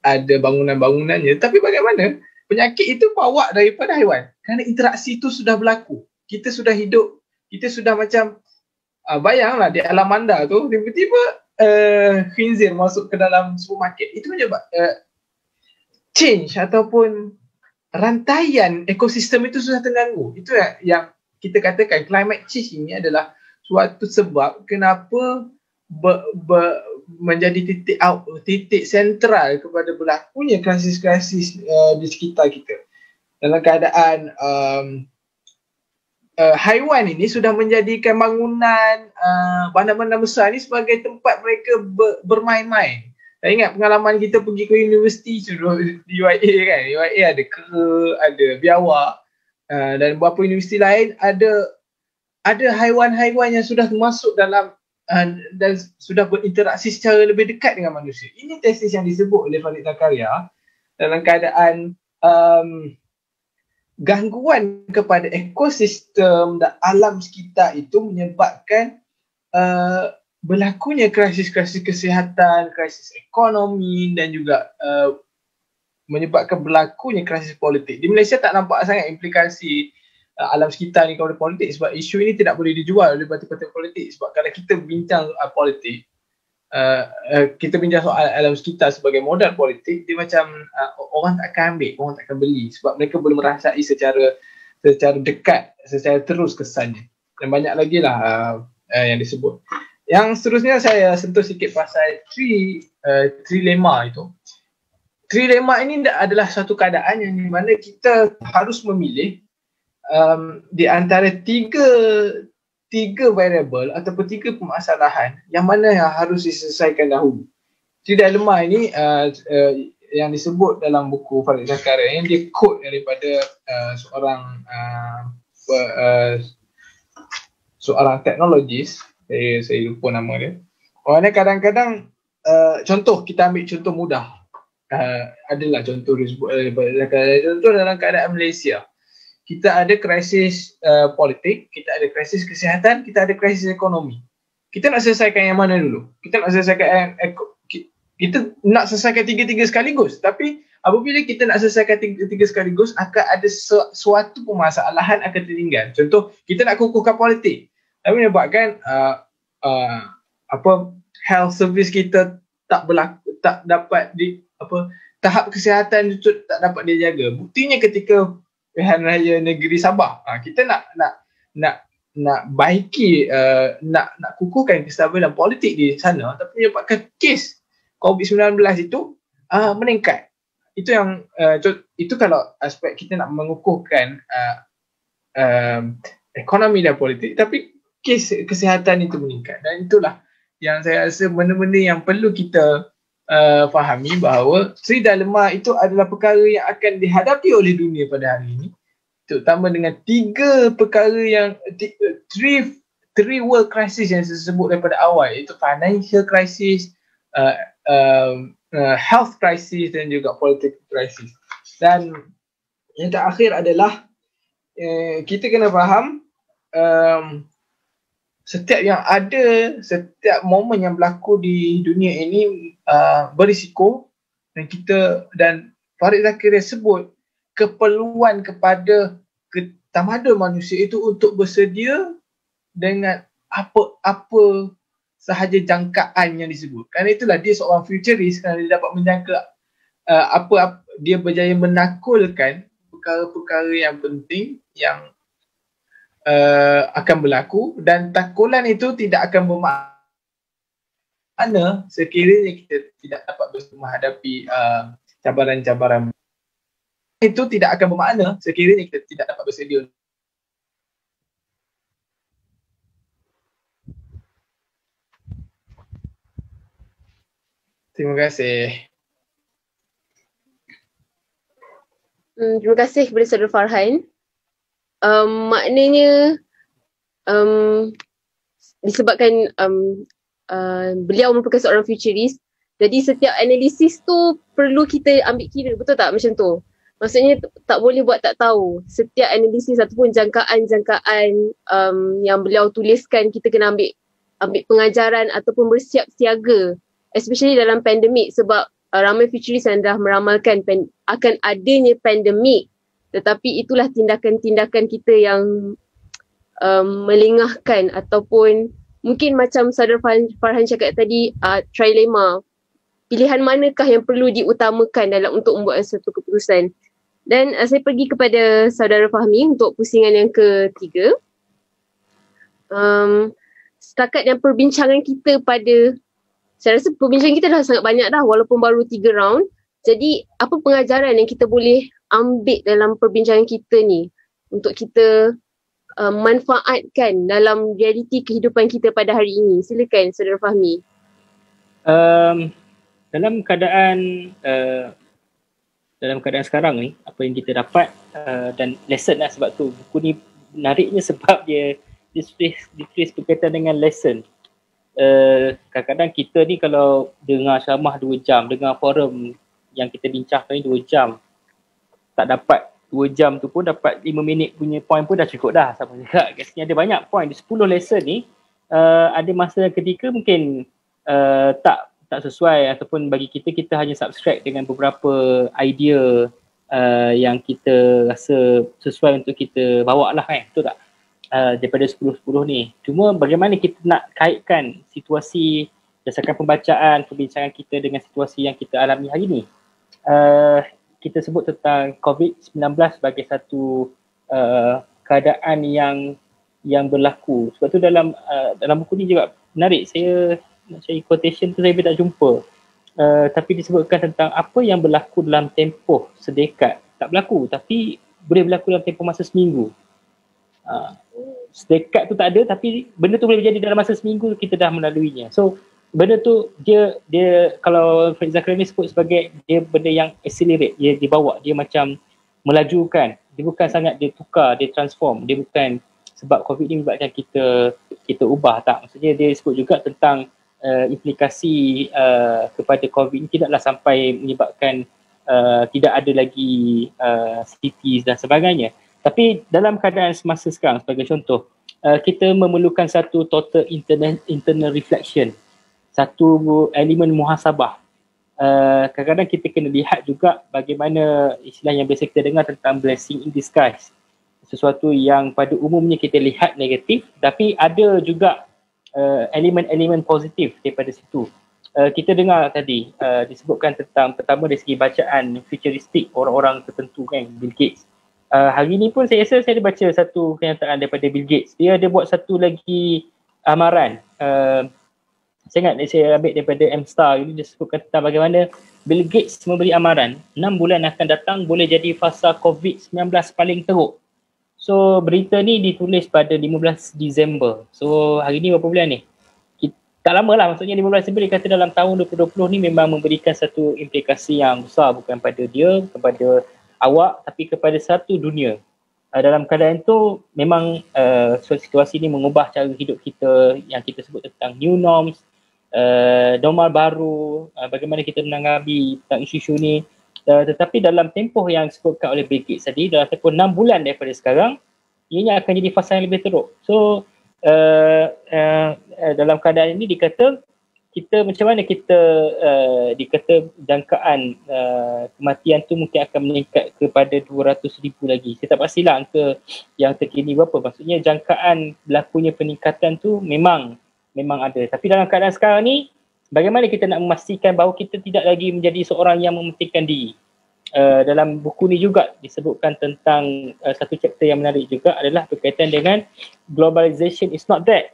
ada bangunan-bangunannya, tapi bagaimana penyakit itu bawa daripada haiwan? Kerana interaksi itu sudah berlaku. Kita sudah hidup kita sudah macam bayanglah di alam anda tu tiba-tiba khinzir masuk ke dalam supermarket. Itu menyebab change ataupun rantaian ekosistem itu sudah terganggu. Itu yang kita katakan climate change ini adalah suatu sebab kenapa menjadi titik sentral kepada berlakunya krisis-krisis di sekitar kita. Dalam keadaan haiwan ini sudah menjadikan bangunan bandar-bandar besar ini sebagai tempat mereka bermain-main. Saya ingat pengalaman kita pergi ke universiti di UIA kan. UIA ada kera, ada biawak dan beberapa universiti lain ada haiwan-haiwan yang sudah masuk dalam dan sudah berinteraksi secara lebih dekat dengan manusia. Ini tesis yang disebut oleh Farid Zakaria dalam keadaan gangguan kepada ekosistem dan alam sekitar itu menyebabkan berlakunya krisis-krisis kesihatan, krisis ekonomi dan juga menyebabkan berlakunya krisis politik. Di Malaysia tak nampak sangat implikasi alam sekitar ni kepada politik sebab isu ini tidak boleh dijual oleh parti-parti politik. Sebab kalau kita bincang politik, kita bincang soal alam sekitar sebagai modal politik, dia macam orang tak akan ambil, orang tak akan beli sebab mereka boleh merasai secara dekat, secara terus kesannya. Dan banyak lagi lah yang disebut. Yang seterusnya saya sentuh sikit pasal trilema itu. Trilema ini adalah satu keadaan yang di mana kita harus memilih di antara tiga variable ataupun tiga permasalahan yang mana yang harus diselesaikan dahulu. Trilema ini yang disebut dalam buku Farid Zakaria yang dia quote daripada seorang teknologis. Saya lupa nama dia. Orangnya kadang-kadang contoh, kita ambil contoh mudah. Adalah contoh disebut contoh dalam keadaan Malaysia. Kita ada krisis politik, kita ada krisis kesihatan, kita ada krisis ekonomi. Kita nak selesaikan yang mana dulu? Kita nak selesaikan tiga-tiga sekaligus. Tapi apabila kita nak selesaikan tiga sekaligus, akan ada suatu permasalahan akan tertinggal. Contoh, kita nak kukuhkan politik. Tapi menyebabkan health service kita tak dapat tahap kesihatan itu tak dapat dia jaga. Buktinya ketika Pilihan Raya Negeri Sabah, kita nak baiki, nak kukuhkan kestabilan politik di sana, tapi menyebabkan kes COVID-19 itu meningkat. Itu yang itu kalau aspek kita nak mengukuhkan ekonomi dan politik, tapi kes kesihatan itu meningkat. Dan itulah yang saya rasa benda-benda yang perlu kita fahami bahawa trilema itu adalah perkara yang akan dihadapi oleh dunia pada hari ini, terutama dengan tiga perkara yang three world crisis yang saya sebut daripada awal, iaitu financial crisis, health crisis dan juga political crisis. Dan yang terakhir adalah kita kena faham setiap momen yang berlaku di dunia ini berisiko, dan Farid Zakaria sebut keperluan kepada tamadun manusia itu untuk bersedia dengan apa sahaja jangkaan yang disebut. Kerana itulah dia seorang futurist, kerana dia dapat menjangka dia berjaya menakulkan perkara-perkara yang penting yang akan berlaku, dan takulan itu tidak akan bermakna sekiranya kita tidak dapat menghadapi cabaran-cabaran. Itu tidak akan bermakna sekiranya kita tidak dapat bersedia. Terima kasih. Terima kasih kepada Saudara Farhan. Maknanya disebabkan beliau merupakan seorang futurist, jadi setiap analisis tu perlu kita ambil kira, betul tak macam tu? Maksudnya tak boleh buat tak tahu. Setiap analisis ataupun jangkaan-jangkaan yang beliau tuliskan, kita kena ambil pengajaran ataupun bersiap siaga, especially dalam pandemik, sebab ramai futurist yang dah meramalkan akan adanya pandemik. Tetapi itulah tindakan-tindakan kita yang melengahkan ataupun mungkin macam Saudara Farhan cakap tadi, trilema. Pilihan manakah yang perlu diutamakan dalam untuk membuat satu keputusan. Dan saya pergi kepada Saudara Fahmi untuk pusingan yang ketiga. Setakat yang perbincangan kita saya rasa perbincangan kita dah sangat banyak dah walaupun baru 3 round. Jadi apa pengajaran yang kita boleh ambil dalam perbincangan kita ni untuk kita manfaatkan dalam realiti kehidupan kita pada hari ini? Silakan Saudara Fahmi. Dalam keadaan sekarang ni, apa yang kita dapat dan lesson lah, sebab tu buku ni menariknya sebab dia ditulis berkaitan dengan lesson. Kadang-kadang kita ni kalau dengar ceramah 2 jam, dengar forum yang kita bincangkan ni 2 jam, tak dapat 2 jam tu pun dapat 5 minit punya point pun dah cukup dah. Sama juga kat sini ada banyak point, di 10 lesson ni ada masa ketika mungkin tak sesuai, ataupun bagi kita hanya subscribe dengan beberapa idea yang kita rasa sesuai untuk kita bawa lah kan, betul tak? Daripada 10-10 ni. Cuma bagaimana kita nak kaitkan situasi berdasarkan pembacaan, perbincangan kita dengan situasi yang kita alami hari ni. Kita sebut tentang COVID-19 sebagai satu keadaan yang berlaku. Sebab tu dalam buku ni juga menarik, saya nak cari quotation tu saya tak jumpa. Tapi disebutkan tentang apa yang berlaku dalam tempoh sedekat. Tak berlaku, tapi boleh berlaku dalam tempoh masa seminggu. Sedekat tu tak ada, tapi benda tu boleh berjadi dalam masa seminggu, kita dah melaluinya. So benda tu dia kalau Fred Zakaria ni sebut sebagai dia benda yang accelerate, dia dibawa, dia macam melajukan. Dia bukan sangat dia tukar, dia transform. Dia bukan sebab COVID ni menyebabkan kita ubah, tak. Maksudnya dia sebut juga tentang implikasi kepada COVID ni tidaklah sampai menyebabkan tidak ada lagi cities dan sebagainya. Tapi dalam keadaan semasa sekarang, sebagai contoh, kita memerlukan satu total internal reflection, satu elemen muhasabah. Kadang-kadang kita kena lihat juga bagaimana istilah yang biasa kita dengar tentang blessing in disguise. Sesuatu yang pada umumnya kita lihat negatif, tapi ada juga elemen-elemen positif daripada situ. Kita dengar tadi disebutkan tentang, pertama dari segi bacaan futuristik orang-orang tertentu kan, Bill Gates. Hari ni pun saya rasa saya ada baca satu kenyataan daripada Bill Gates. Dia ada buat satu lagi amaran. Saya ingat saya ambil daripada M-Star ini, dia sebutkan tentang bagaimana Bill Gates memberi amaran 6 bulan akan datang boleh jadi fasa COVID-19 paling teruk. So berita ni ditulis pada 15 Disember. So hari ni berapa bulan ni? Tak lama lah, maksudnya 15 Disember dia kata dalam tahun 2020 ni memang memberikan satu implikasi yang besar, bukan pada dia, kepada awak, tapi kepada satu dunia. Dalam keadaan tu memang situasi ni mengubah cara hidup kita yang kita sebut tentang new norms, normal baru, bagaimana kita menanggapi tentang isu-isu ni. Tetapi dalam tempoh yang disebutkan oleh Bill Gates tadi, dalam tempoh 6 bulan daripada sekarang, ianya akan jadi fasa yang lebih teruk. So dalam keadaan ini dikata kita macam mana kita dikata jangkaan kematian tu mungkin akan meningkat kepada 200,000 lagi. Saya tak pastilah angka yang terkini berapa. Maksudnya jangkaan berlakunya peningkatan tu memang ada. Tapi dalam keadaan sekarang ni, bagaimana kita nak memastikan bahawa kita tidak lagi menjadi seorang yang mementingkan diri. Dalam buku ni juga disebutkan tentang satu chapter yang menarik juga adalah berkaitan dengan globalization is not dead.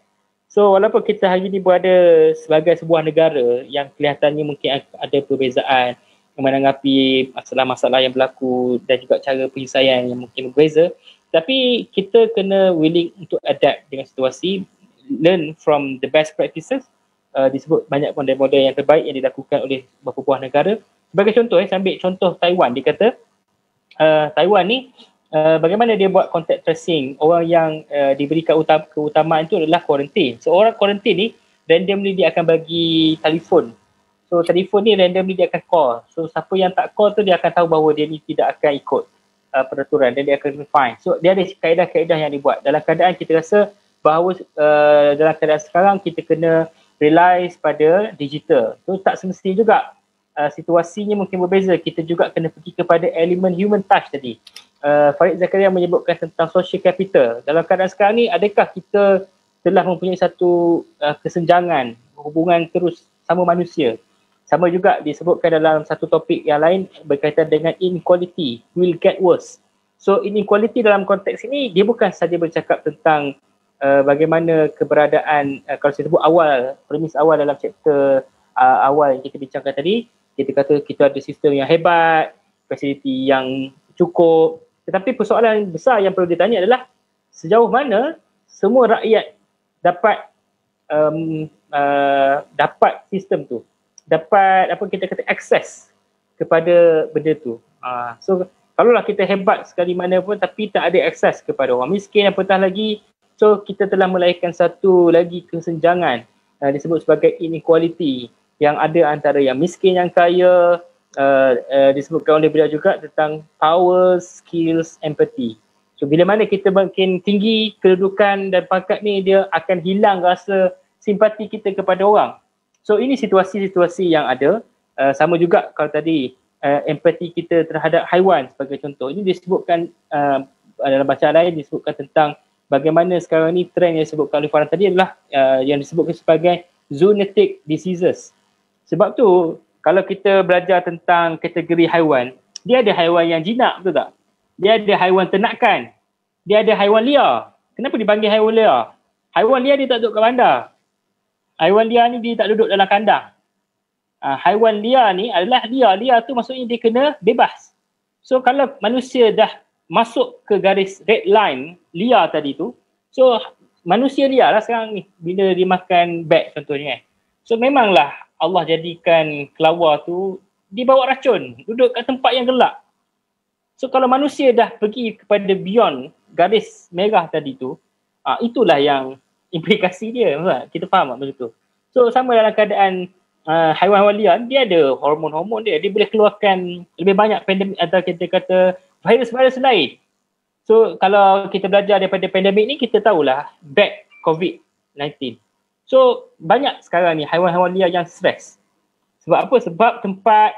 So walaupun kita hari ini berada sebagai sebuah negara yang kelihatannya mungkin ada perbezaan menanggapi masalah-masalah yang berlaku dan juga cara penyelesaian yang mungkin berbeza, tapi kita kena willing untuk adapt dengan situasi, learn from the best practices. Disebut banyak model-model yang terbaik yang dilakukan oleh beberapa buah negara. Sebagai contoh, saya ambil contoh Taiwan. Dia kata Taiwan ni bagaimana dia buat contact tracing. Orang yang diberikan keutamaan itu adalah quarantine. So orang quarantine ni randomly dia akan bagi telefon. So telefon ni randomly dia akan call. So siapa yang tak call tu dia akan tahu bahawa dia ni tidak akan ikut peraturan dan dia akan fine. So dia ada kaedah-kaedah yang dibuat. Dalam keadaan kita rasa bahawa dalam keadaan sekarang kita kena rely pada digital. So tak semestinya juga situasinya mungkin berbeza. Kita juga kena pergi kepada elemen human touch tadi. Farid Zakaria menyebutkan tentang social capital. Dalam keadaan sekarang ni, adakah kita telah mempunyai satu kesenjangan hubungan terus sama manusia? Sama juga disebutkan dalam satu topik yang lain berkaitan dengan inequality will get worse. So inequality dalam konteks ini dia bukan saja bercakap tentang bagaimana keberadaan kalau saya sebut premis awal dalam chapter awal yang kita bincangkan tadi, kita kata kita ada sistem yang hebat, fasiliti yang cukup, tetapi persoalan besar yang perlu ditanya adalah sejauh mana semua rakyat dapat dapat sistem tu, dapat apa kita kata akses kepada benda tu. So kalaulah kita hebat sekali mana pun tapi tak ada akses kepada orang miskin apatah lagi, so kita telah melahirkan satu lagi kesenjangan disebut sebagai inequality yang ada antara yang miskin yang kaya. Disebutkan oleh beliau juga tentang power, skills, empathy. So bila mana kita makin tinggi kedudukan dan pangkat ni, dia akan hilang rasa simpati kita kepada orang. So ini situasi-situasi yang ada. Sama juga kalau tadi empathy kita terhadap haiwan sebagai contoh. Ini disebutkan dalam bacaan lain disebutkan tentang bagaimana sekarang ni trend yang disebutkan oleh Farhan tadi adalah yang disebutkan sebagai zoonotic diseases. Sebab tu kalau kita belajar tentang kategori haiwan, dia ada haiwan yang jinak, betul tak? Dia ada haiwan ternakan. Dia ada haiwan liar. Kenapa dipanggil haiwan liar? Haiwan liar dia tak duduk kat bandar. Haiwan liar ni dia tak duduk dalam kandang. Haiwan liar ni adalah liar. Liar tu maksudnya dia kena bebas. So kalau manusia dah masuk ke garis red line liar tadi tu, so manusia liar lah sekarang ni bila dia makan bat contohnya. So memanglah Allah jadikan kelawar tu dibawa racun, duduk kat tempat yang gelap. So kalau manusia dah pergi kepada beyond garis merah tadi tu, itulah yang implikasi dia. Kita faham tak benda tu? So sama dalam keadaan haiwan-haiwan liar, dia ada hormon-hormon dia. Dia boleh keluarkan lebih banyak pandemik atau kita kata virus-virus lain. So kalau kita belajar daripada pandemik ni, kita tahulah back COVID-19. So banyak sekarang ni haiwan-haiwan liar yang stres. Sebab apa? Sebab tempat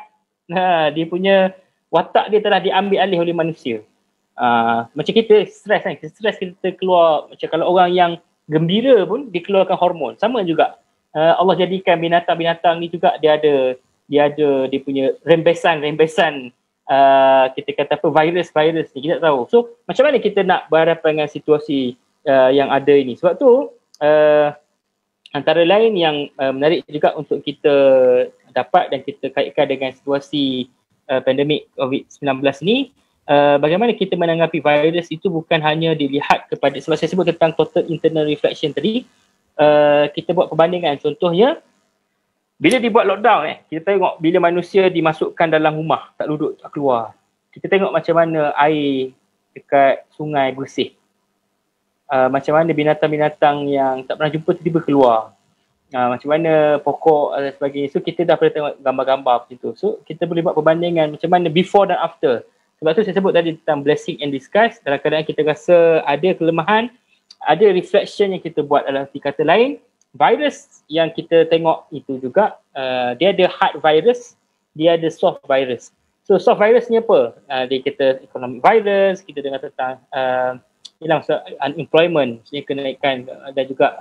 dia punya watak dia telah diambil alih oleh manusia. Macam kita stres kan, stres kita keluar, macam kalau orang yang gembira pun dia keluarkan hormon. Sama juga Allah jadikan binatang-binatang ni juga dia ada dia punya rembesan kita kata apa virus ni kita tak tahu. So macam mana kita nak berhadapan dengan situasi yang ada ini? Sebab tu antara lain yang menarik juga untuk kita dapat dan kita kaitkan dengan situasi pandemik COVID-19 ni, bagaimana kita menanggapi virus itu bukan hanya dilihat kepada, sebab saya sebut tentang total internal reflection tadi, kita buat perbandingan. Contohnya, bila dibuat lockdown kita tengok bila manusia dimasukkan dalam rumah, tak duduk, tak keluar. Kita tengok macam mana air dekat sungai bersih. Macam mana binatang-binatang yang tak pernah jumpa tiba-tiba keluar. Macam mana pokok dan sebagainya. So kita dah pernah tengok gambar-gambar macam tu. So kita boleh buat perbandingan macam mana before dan after. Sebab tu saya sebut tadi tentang blessing and disguise. Dalam keadaan kita rasa ada kelemahan, ada reflection yang kita buat dalam kata lain. Virus yang kita tengok itu juga, dia ada hard virus, dia ada soft virus. So soft virus ni apa? Dia kata economic virus, kita dengar tentang hilang unemployment, maksudnya kenaikan, dan juga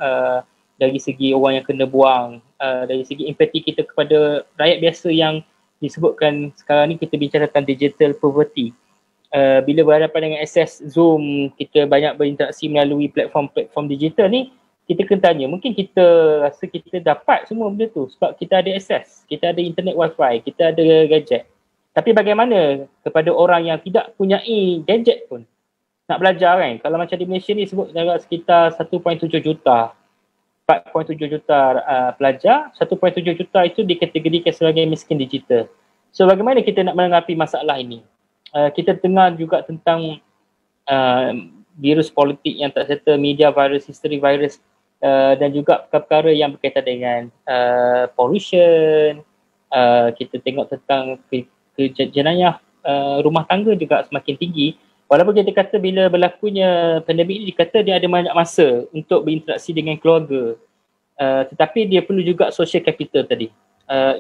dari segi orang yang kena buang, dari segi empati kita kepada rakyat biasa yang disebutkan sekarang ni, kita bincang tentang digital poverty. Bila berhadapan dengan akses Zoom, kita banyak berinteraksi melalui platform digital ni, kita kena tanya, mungkin kita rasa kita dapat semua benda tu sebab kita ada akses, kita ada internet wifi, kita ada gadget. Tapi bagaimana kepada orang yang tidak punyai gadget pun nak belajar kan? Kalau macam di Malaysia ni sebut sekitar 1.7 juta, 4.7 juta pelajar, 1.7 juta itu dikategorikan sebagai miskin digital. So bagaimana kita nak menanggapi masalah ini? Kita dengar juga tentang virus politik yang tak serta, media virus, history virus, dan juga perkara yang berkaitan dengan pollution. Kita tengok tentang jenayah rumah tangga juga semakin tinggi. Walaupun kita kata bila berlakunya pandemik ini, dikata dia ada banyak masa untuk berinteraksi dengan keluarga. Tetapi dia perlu juga social capital tadi.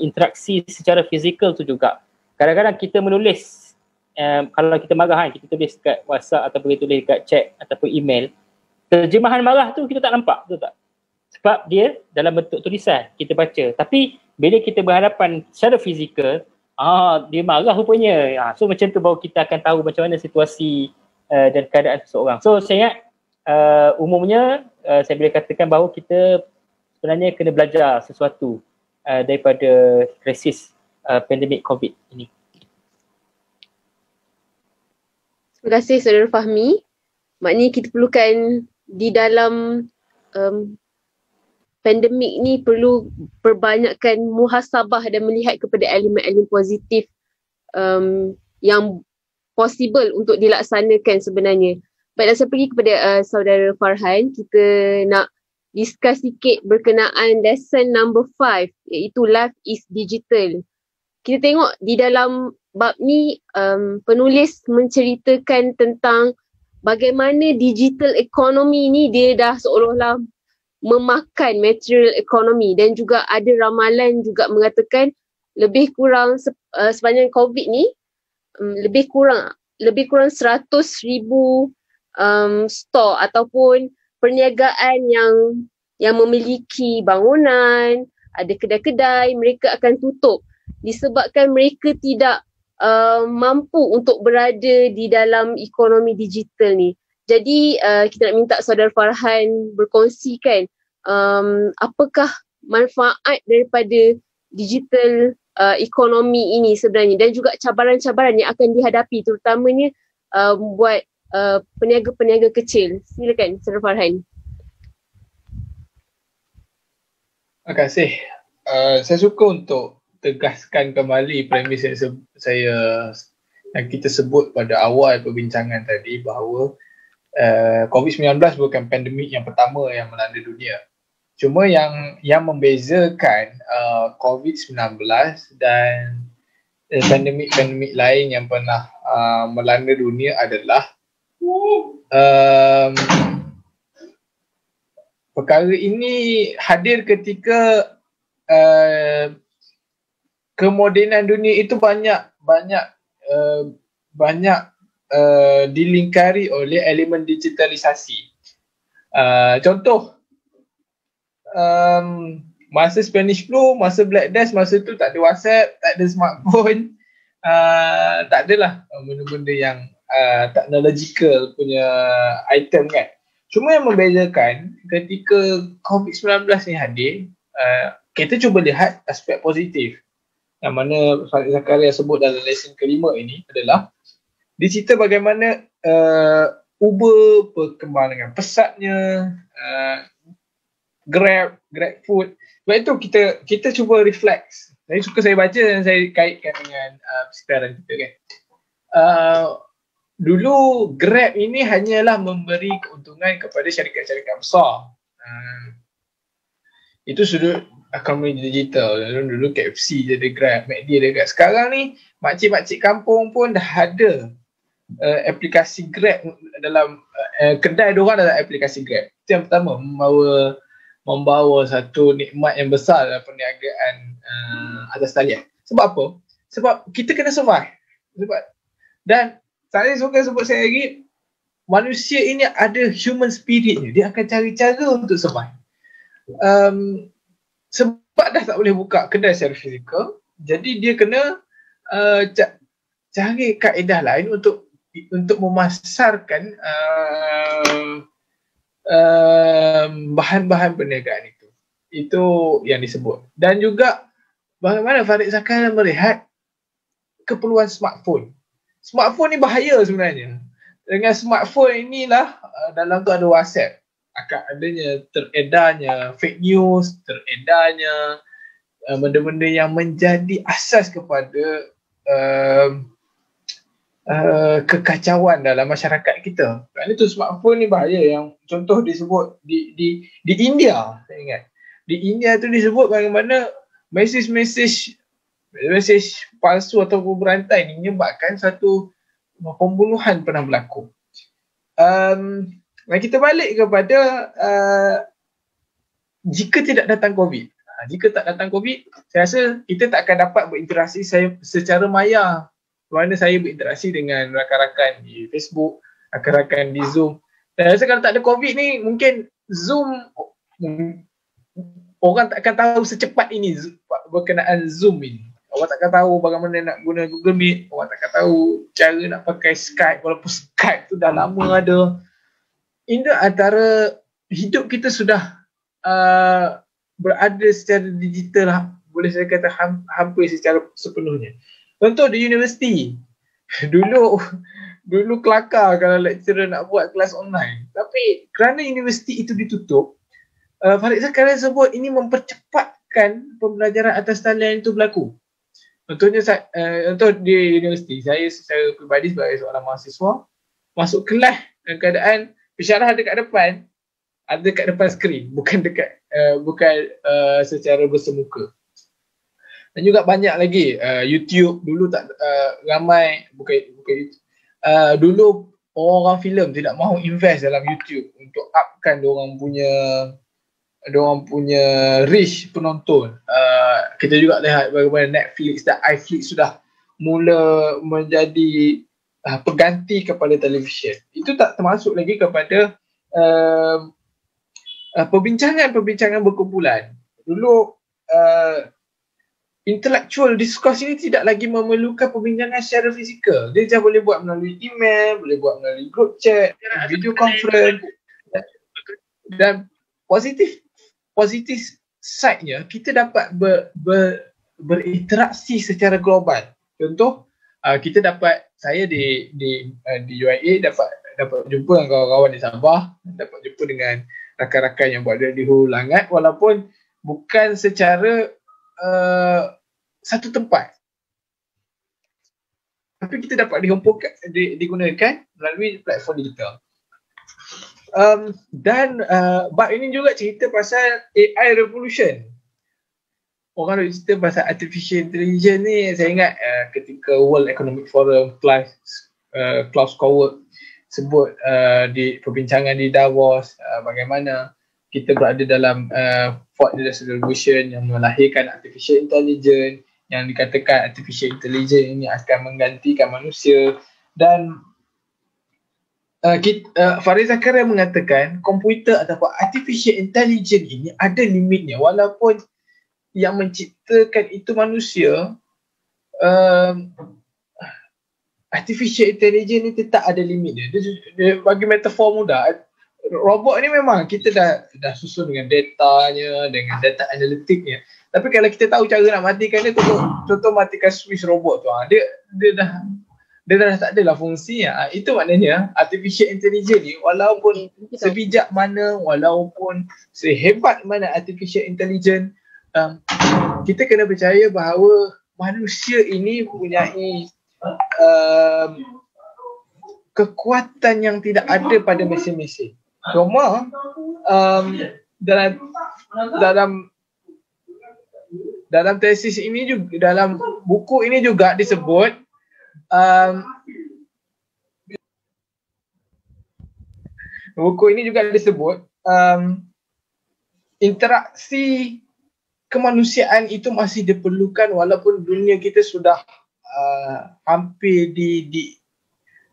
Interaksi secara fizikal tu juga. Kadang-kadang kita menulis kalau kita marah kita tulis kat WhatsApp ataupun kita tulis kat chat ataupun email, terjemahan marah tu kita tak nampak, betul tak? Sebab dia dalam bentuk tulisan kita baca. Tapi bila kita berhadapan secara fizikal, dia marah rupanya. So macam tu baru kita akan tahu macam mana situasi dan keadaan seseorang. So saya ingat umumnya saya boleh katakan bahawa kita sebenarnya kena belajar sesuatu daripada krisis pandemik COVID ini. Terima kasih Saudara Fahmi. Maknanya kita perlukan di dalam pandemik ni perlu perbanyakkan muhasabah dan melihat kepada elemen-elemen positif yang possible untuk dilaksanakan sebenarnya. Baiklah, saya pergi kepada Saudara Farhan. Kita nak discuss sikit berkenaan lesson number 5 iaitu Life is Digital. Kita tengok di dalam bab ni penulis menceritakan tentang bagaimana digital economy ni dia dah seolah-olah memakan material economy, dan juga ada ramalan juga mengatakan lebih kurang sepanjang COVID ni lebih kurang 100,000 store ataupun perniagaan yang memiliki bangunan, ada kedai-kedai, mereka akan tutup disebabkan mereka tidak mampu untuk berada di dalam ekonomi digital ni. Jadi kita nak minta Saudara Farhan berkongsikan apakah manfaat daripada digital ekonomi ini sebenarnya, dan juga cabaran-cabaran yang akan dihadapi terutamanya buat peniaga-peniaga kecil. Silakan Saudara Farhan. Terima kasih. Saya suka untuk tegaskan kembali premis yang kita sebut pada awal perbincangan tadi, bahawa COVID-19 bukan pandemik yang pertama yang melanda dunia. Cuma yang membezakan COVID-19 dan pandemik-pandemik lain yang pernah melanda dunia adalah perkara ini hadir ketika kemodenan dunia itu banyak dilingkari oleh elemen digitalisasi. Contoh, masa Spanish Flu, masa Black Death, masa tu tak ada WhatsApp, tak ada smartphone, tak adalah benda-benda yang technological punya item kan. Cuma yang membezakan ketika COVID-19 ni hadir, kita cuba lihat aspek positif. Yang mana Farid Zakaria sebut dalam lesson kelima ini adalah dia cerita bagaimana Uber berkembang dengan pesatnya, Grab Food. Sebab itu kita cuba reflect. Saya baca dan saya kaitkan dengan persekitaran kita kan. Dulu Grab ini hanyalah memberi keuntungan kepada syarikat-syarikat besar. Itu sudut ekonomi digital. Dulu KFC je ada Grab, McD ada Grab. Sekarang ni makcik-makcik kampung pun dah ada aplikasi Grab dalam kedai diorang dalam aplikasi Grab. Itu yang pertama, membawa satu nikmat yang besar dalam perniagaan atas talian. Sebab apa? Sebab kita kena survive. Dan saya suka sebut saya lagi, manusia ini ada human spirit ni. Dia akan cari cara untuk survive. Sebab dah tak boleh buka kedai secara fizikal, jadi dia kena cari kaedah lain untuk memasarkan bahan-bahan perniagaan itu. Itu yang disebut. Dan juga bagaimana Farid Zakaria melihat keperluan smartphone. Smartphone ni bahaya sebenarnya. Dengan smartphone inilah dalam tu ada WhatsApp. Akan adanya teredarnya fake news, teredarnya benda-benda yang menjadi asas kepada kekacauan dalam masyarakat kita. Kerana tu smartphone ni bahaya. Yang contoh disebut di India, saya ingat. Di India tu disebut bagaimana mesej palsu atau berantai ni menyebabkan satu pembunuhan pernah berlaku. Dan kita balik kepada jika tidak datang COVID. Jika tak datang COVID, saya rasa kita tak akan dapat berinteraksi secara maya mana saya berinteraksi dengan rakan-rakan di Facebook, rakan-rakan di Zoom. Dan rasa kalau tak ada COVID ni, mungkin Zoom, orang tak akan tahu secepat ini berkenaan Zoom ini. Orang tak akan tahu bagaimana nak guna Google Meet, orang tak akan tahu cara nak pakai Skype, walaupun Skype tu dah lama ada. Ini antara hidup kita sudah berada secara digital, boleh saya kata hampir secara sepenuhnya. Contoh di universiti, dulu kelakar kalau lecturer nak buat kelas online. Tapi kerana universiti itu ditutup, Farid Zakaria sebut ini mempercepatkan pembelajaran atas talian itu berlaku. Contohnya, contoh di universiti, saya secara peribadi sebagai seorang mahasiswa, masuk kelas dalam keadaan pensyarah ada kat depan skrin, bukan secara bersemuka. Dan juga banyak lagi YouTube dulu tak ramai, bukan YouTube. Dulu orang filem tidak mahu invest dalam YouTube untuk upkan diorang punya reach penonton. Kita juga lihat bagaimana Netflix dan iFlix sudah mula menjadi pengganti kepada televisyen. Itu tak termasuk lagi kepada perbincangan berkumpulan. Dulu intellectual discourse ini tidak lagi memerlukan perbincangan secara fizikal. Dia just boleh buat melalui email, boleh buat melalui group chat, video conference. Dan positif side-nya, kita dapat berinteraksi secara global. Contoh, saya di UIA dapat jumpa dengan kawan-kawan di Sabah, dapat jumpa dengan rakan-rakan yang berada di Hulu Langat, walaupun bukan secara satu tempat, tapi kita dapat digunakan melalui platform digital. Dan bab ini juga cerita pasal AI revolution. Orang nak cerita pasal artificial intelligence ni, saya ingat ketika World Economic Forum, Klaus Schwab sebut di perbincangan di Davos, bagaimana kita berada dalam Fourth Industrial Revolution yang melahirkan artificial intelligence, yang dikatakan artificial intelligence ini akan menggantikan manusia. Dan Farid Zakaria mengatakan komputer ataupun artificial intelligence ini ada limitnya, walaupun yang menciptakan itu manusia. Artificial intelligence ni tetap ada limit dia. Dia bagi metafor mudah, robot ni memang kita dah susun dengan datanya, dengan data analitiknya. Tapi kalau kita tahu cara nak matikan dia, contoh matikan switch robot tu, dia dah tak adalah fungsi. Itu maknanya artificial intelligence ni, walaupun sebijak mana, walaupun sehebat mana artificial intelligence, kita kena percaya bahawa manusia ini mempunyai kekuatan yang tidak ada pada mesin-mesin. Cuma dalam tesis ini juga, dalam buku ini juga disebut interaksi kemanusiaan itu masih diperlukan, walaupun dunia kita sudah hampir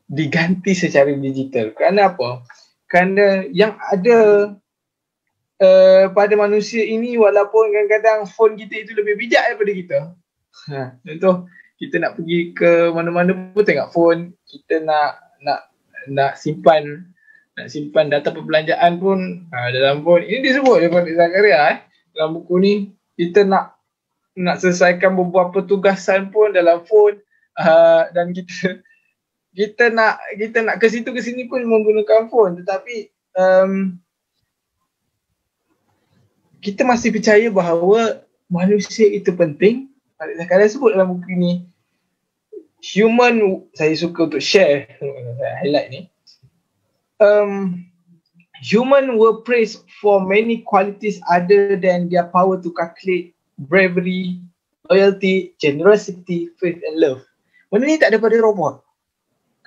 diganti secara digital. Kerana apa? Kerana yang ada pada manusia ini, walaupun kadang-kadang phone kita itu lebih bijak daripada kita. Contoh, kita nak pergi ke mana-mana pun tengok phone, kita nak simpan data perbelanjaan pun dalam phone. Ini disebut oleh Zakaria dalam buku ni. Kita nak selesaikan beberapa tugasan pun dalam phone, dan kita nak ke situ ke sini pun menggunakan phone. Tetapi kita masih percaya bahawa manusia itu penting. Zakaria sebut dalam buku ni, saya suka untuk share, highlight ni. Human were praised for many qualities other than their power to calculate, bravery, loyalty, generosity, faith and love. Benda ni tak ada pada robot.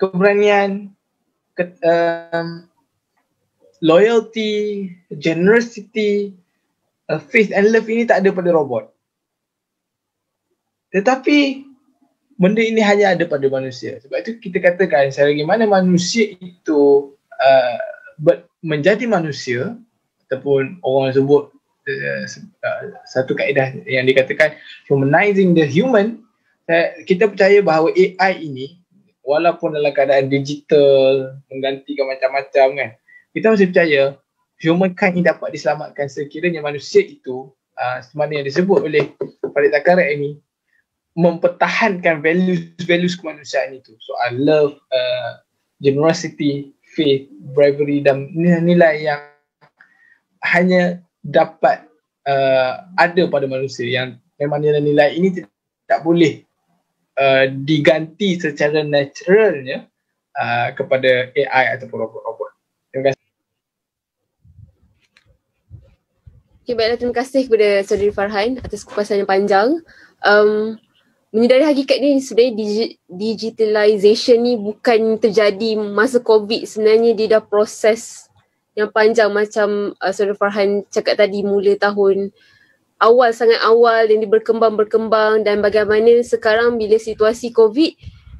Keberanian, loyalty, generosity, faith and love ini tak ada pada robot. Tetapi benda ini hanya ada pada manusia. Sebab itu kita katakan selagi mana manusia itu menjadi manusia, ataupun orang sebut satu kaedah yang dikatakan humanizing the human, kita percaya bahawa AI ini walaupun dalam keadaan digital menggantikan macam-macam kan, kita masih percaya humankind ini dapat diselamatkan sekiranya manusia itu sebenarnya yang disebut oleh Farid Zakaria ini mempertahankan values kemanusiaan itu, soal love, generosity, faith, bravery dan nilai-nilai yang hanya dapat ada pada manusia, yang memang nilai-nilai ini tidak boleh diganti secara naturalnya kepada AI ataupun robot-robot. Terima kasih. Okay, baiklah, terima kasih kepada Saudari Farhan atas kupasan yang panjang. Menyedari hakikat ni sebenarnya digitalization ni bukan terjadi masa COVID. Sebenarnya dia dah proses yang panjang macam Saudara Farhan cakap tadi, mula tahun awal, sangat awal, dan dia berkembang dan bagaimana sekarang bila situasi COVID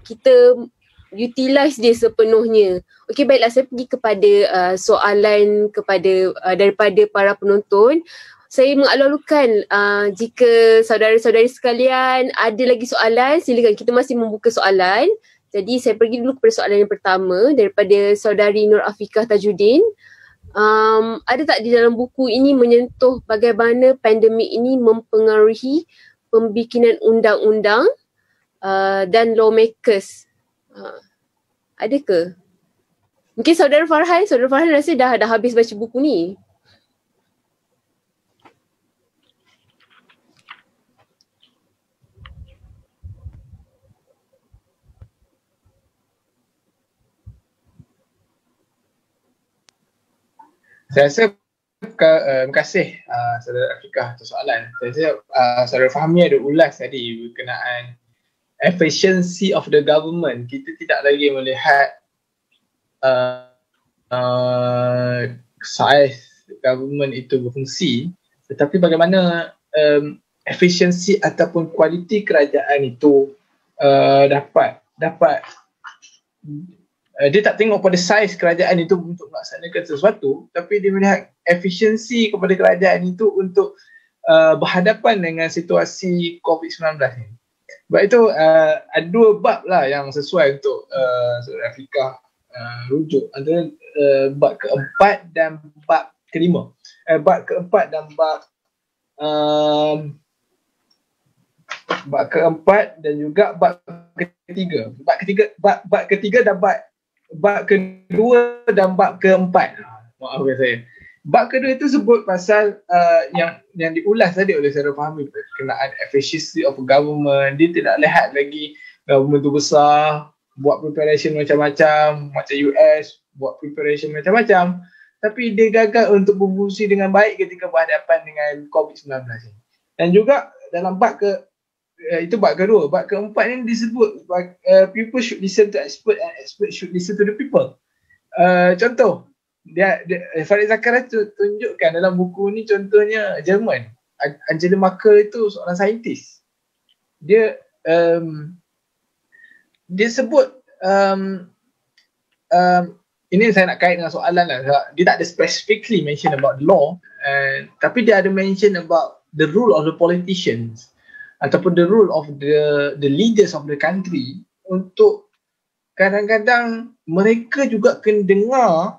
kita utilize dia sepenuhnya. Okey, baiklah, saya pergi kepada soalan kepada daripada para penonton. Saya mengalu-alukan jika saudara-saudari sekalian ada lagi soalan, silakan, kita masih membuka soalan. Jadi saya pergi dulu kepada soalan yang pertama daripada saudari Nur Afiqah Tajuddin. Ada tak di dalam buku ini menyentuh bagaimana pandemik ini mempengaruhi pembikinan undang-undang dan lawmakers? Ada ke? Mungkin Saudara Farhan rasa dah habis baca buku ni. Saya rasa terima kasih Saudara Afiqah atas soalan. Saya rasa Saudara Fahmi ada ulas tadi berkenaan efficiency of the government. Kita tidak lagi melihat size government itu berfungsi, tetapi bagaimana efficiency ataupun kualiti kerajaan itu dapat dia tak tengok pada saiz kerajaan itu untuk melaksanakan sesuatu, tapi dia melihat efisiensi kepada kerajaan itu untuk berhadapan dengan situasi COVID-19 ni. Sebab itu ada dua bab lah yang sesuai untuk Saudara Afiqah rujuk, antara bab keempat dan bab kelima. Bab keempat dan bab keempat dan juga bab ketiga. Bab ketiga dan bab kedua dan bab keempat. Maafkan saya. Bab kedua itu sebut pasal yang diulas tadi oleh Saudara Fahmi berkenaan efficiency of government. Dia tidak lihat lagi government tu besar, buat preparation macam-macam, macam US buat preparation macam-macam, tapi dia gagal untuk berfungsi dengan baik ketika berhadapan dengan COVID-19 ni. Dan juga dalam bab itu bab kedua. Bab keempat ni disebut people should listen to expert and expert should listen to the people. Contoh, dia Farid Zakaria tunjukkan dalam buku ni, contohnya Jerman. Angela Merkel itu seorang saintis. Dia sebut ini saya nak kait dengan soalan lah. Dia tak ada specifically mention about law, tapi dia ada mention about the rule of the politicians ataupun the rule of the leaders of the country, untuk kadang-kadang mereka juga kena dengar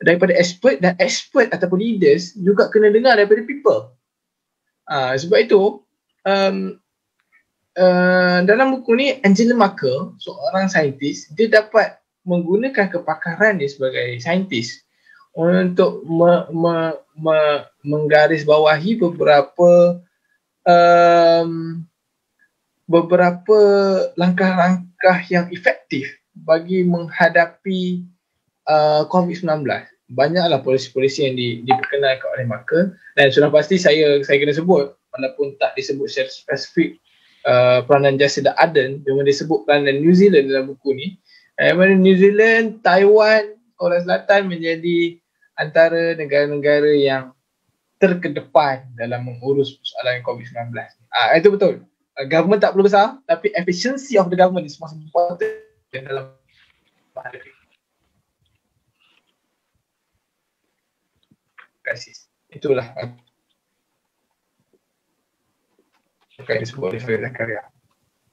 daripada expert, dan expert ataupun leaders juga kena dengar daripada people. Sebab itu dalam buku ni Angela Merkel, seorang saintis, dia dapat menggunakan kepakaran dia sebagai saintis untuk menggarisbawahi beberapa langkah-langkah yang efektif bagi menghadapi COVID-19. Banyaklah polisi-polisi yang diperkenalkan oleh Merkel, dan sudah pasti saya kena sebut, walaupun tak disebut secara spesifik peranan Jacinda Ardern, cuma disebut peranan New Zealand dalam buku ni. Mana New Zealand, Taiwan, Korea Selatan menjadi antara negara-negara yang terkedepan dalam mengurus persoalan COVID-19. Itu betul. government tak perlu besar, tapi efficiency of the government is most important dalam menghadapi krisis. Itulah apa yang disebut oleh Farid Zakaria.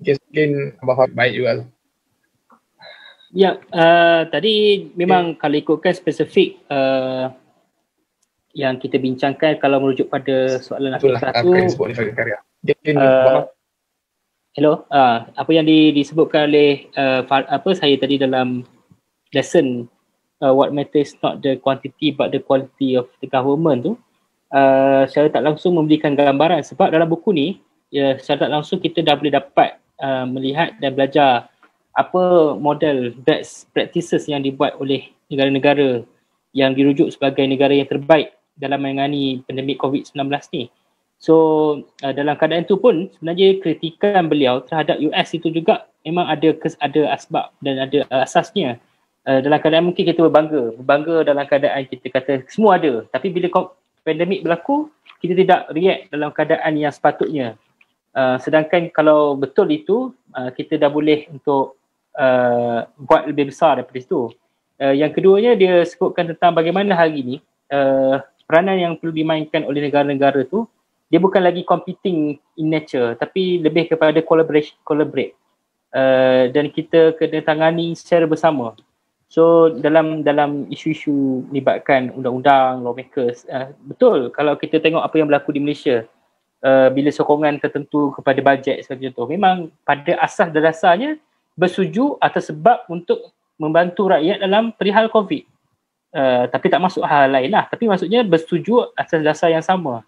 Mungkin Abang Fahmi baik juga tu. Ya, tadi memang kalau ikutkan spesifik yang kita bincangkan, kalau merujuk pada soalan Itulah Afiqah apa tu, yang disebut oleh Farid Zakaria. Mungkin hello, apa yang disebutkan oleh saya tadi dalam lesson, what matters not the quantity but the quality of the government tu, secara tak langsung memberikan gambaran, sebab dalam buku ni secara tak langsung kita dah boleh dapat melihat dan belajar apa model best practices yang dibuat oleh negara-negara yang dirujuk sebagai negara yang terbaik dalam menangani pandemik COVID-19 ni. So dalam keadaan tu pun sebenarnya kritikan beliau terhadap US itu juga memang ada asbab dan ada asasnya. Dalam keadaan mungkin kita berbangga dalam keadaan kita kata semua ada, tapi bila pandemik berlaku kita tidak react dalam keadaan yang sepatutnya. Sedangkan kalau betul itu, kita dah boleh untuk buat lebih besar daripada itu. Yang keduanya dia sebutkan tentang bagaimana hari ini peranan yang perlu dimainkan oleh negara-negara tu, dia bukan lagi competing in nature, tapi lebih kepada collaborate. Dan kita kena tangani secara bersama. So dalam isu-isu melibatkan undang-undang, lawmakers, betul kalau kita tengok apa yang berlaku di Malaysia, bila sokongan tertentu kepada bajet sebagai contoh, memang pada asas dan dasarnya bersetuju atas sebab untuk membantu rakyat dalam perihal COVID. Tapi tak masuk hal lain lah, tapi maksudnya bersetuju atas dasar yang sama.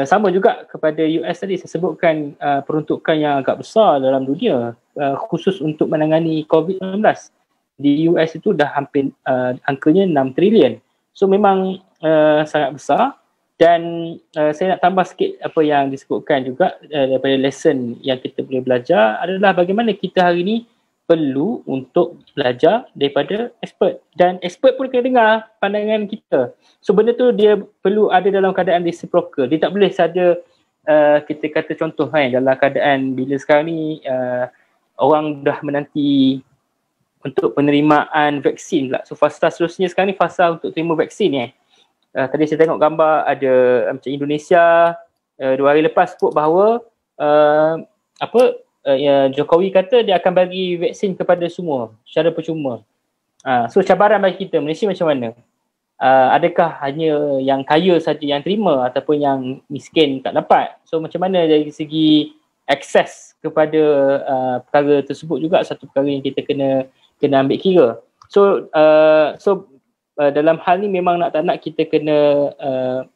Sama juga kepada US tadi, saya sebutkan peruntukan yang agak besar dalam dunia khusus untuk menangani COVID-19. Di US itu dah hampir angkanya 6 trilion. So memang sangat besar. Dan saya nak tambah sikit apa yang disebutkan juga daripada lesson yang kita boleh belajar adalah bagaimana kita hari ini perlu untuk belajar daripada expert, dan expert pun kena dengar pandangan kita. So benda tu dia perlu ada dalam keadaan reciprocal. Dia tak boleh saja kita kata contoh dalam keadaan bila sekarang ni orang dah menanti untuk penerimaan vaksin pula. So fasa seterusnya sekarang ni fasa untuk terima vaksin ni. Tadi saya tengok gambar ada macam Indonesia 2 hari lepas sebut bahawa Jokowi kata dia akan bagi vaksin kepada semua secara percuma. So cabaran bagi kita Malaysia macam mana? Adakah hanya yang kaya saja yang terima ataupun yang miskin tak dapat? So macam mana dari segi akses kepada perkara tersebut juga satu perkara yang kita kena ambil kira. So dalam hal ni memang nak tak nak kita kena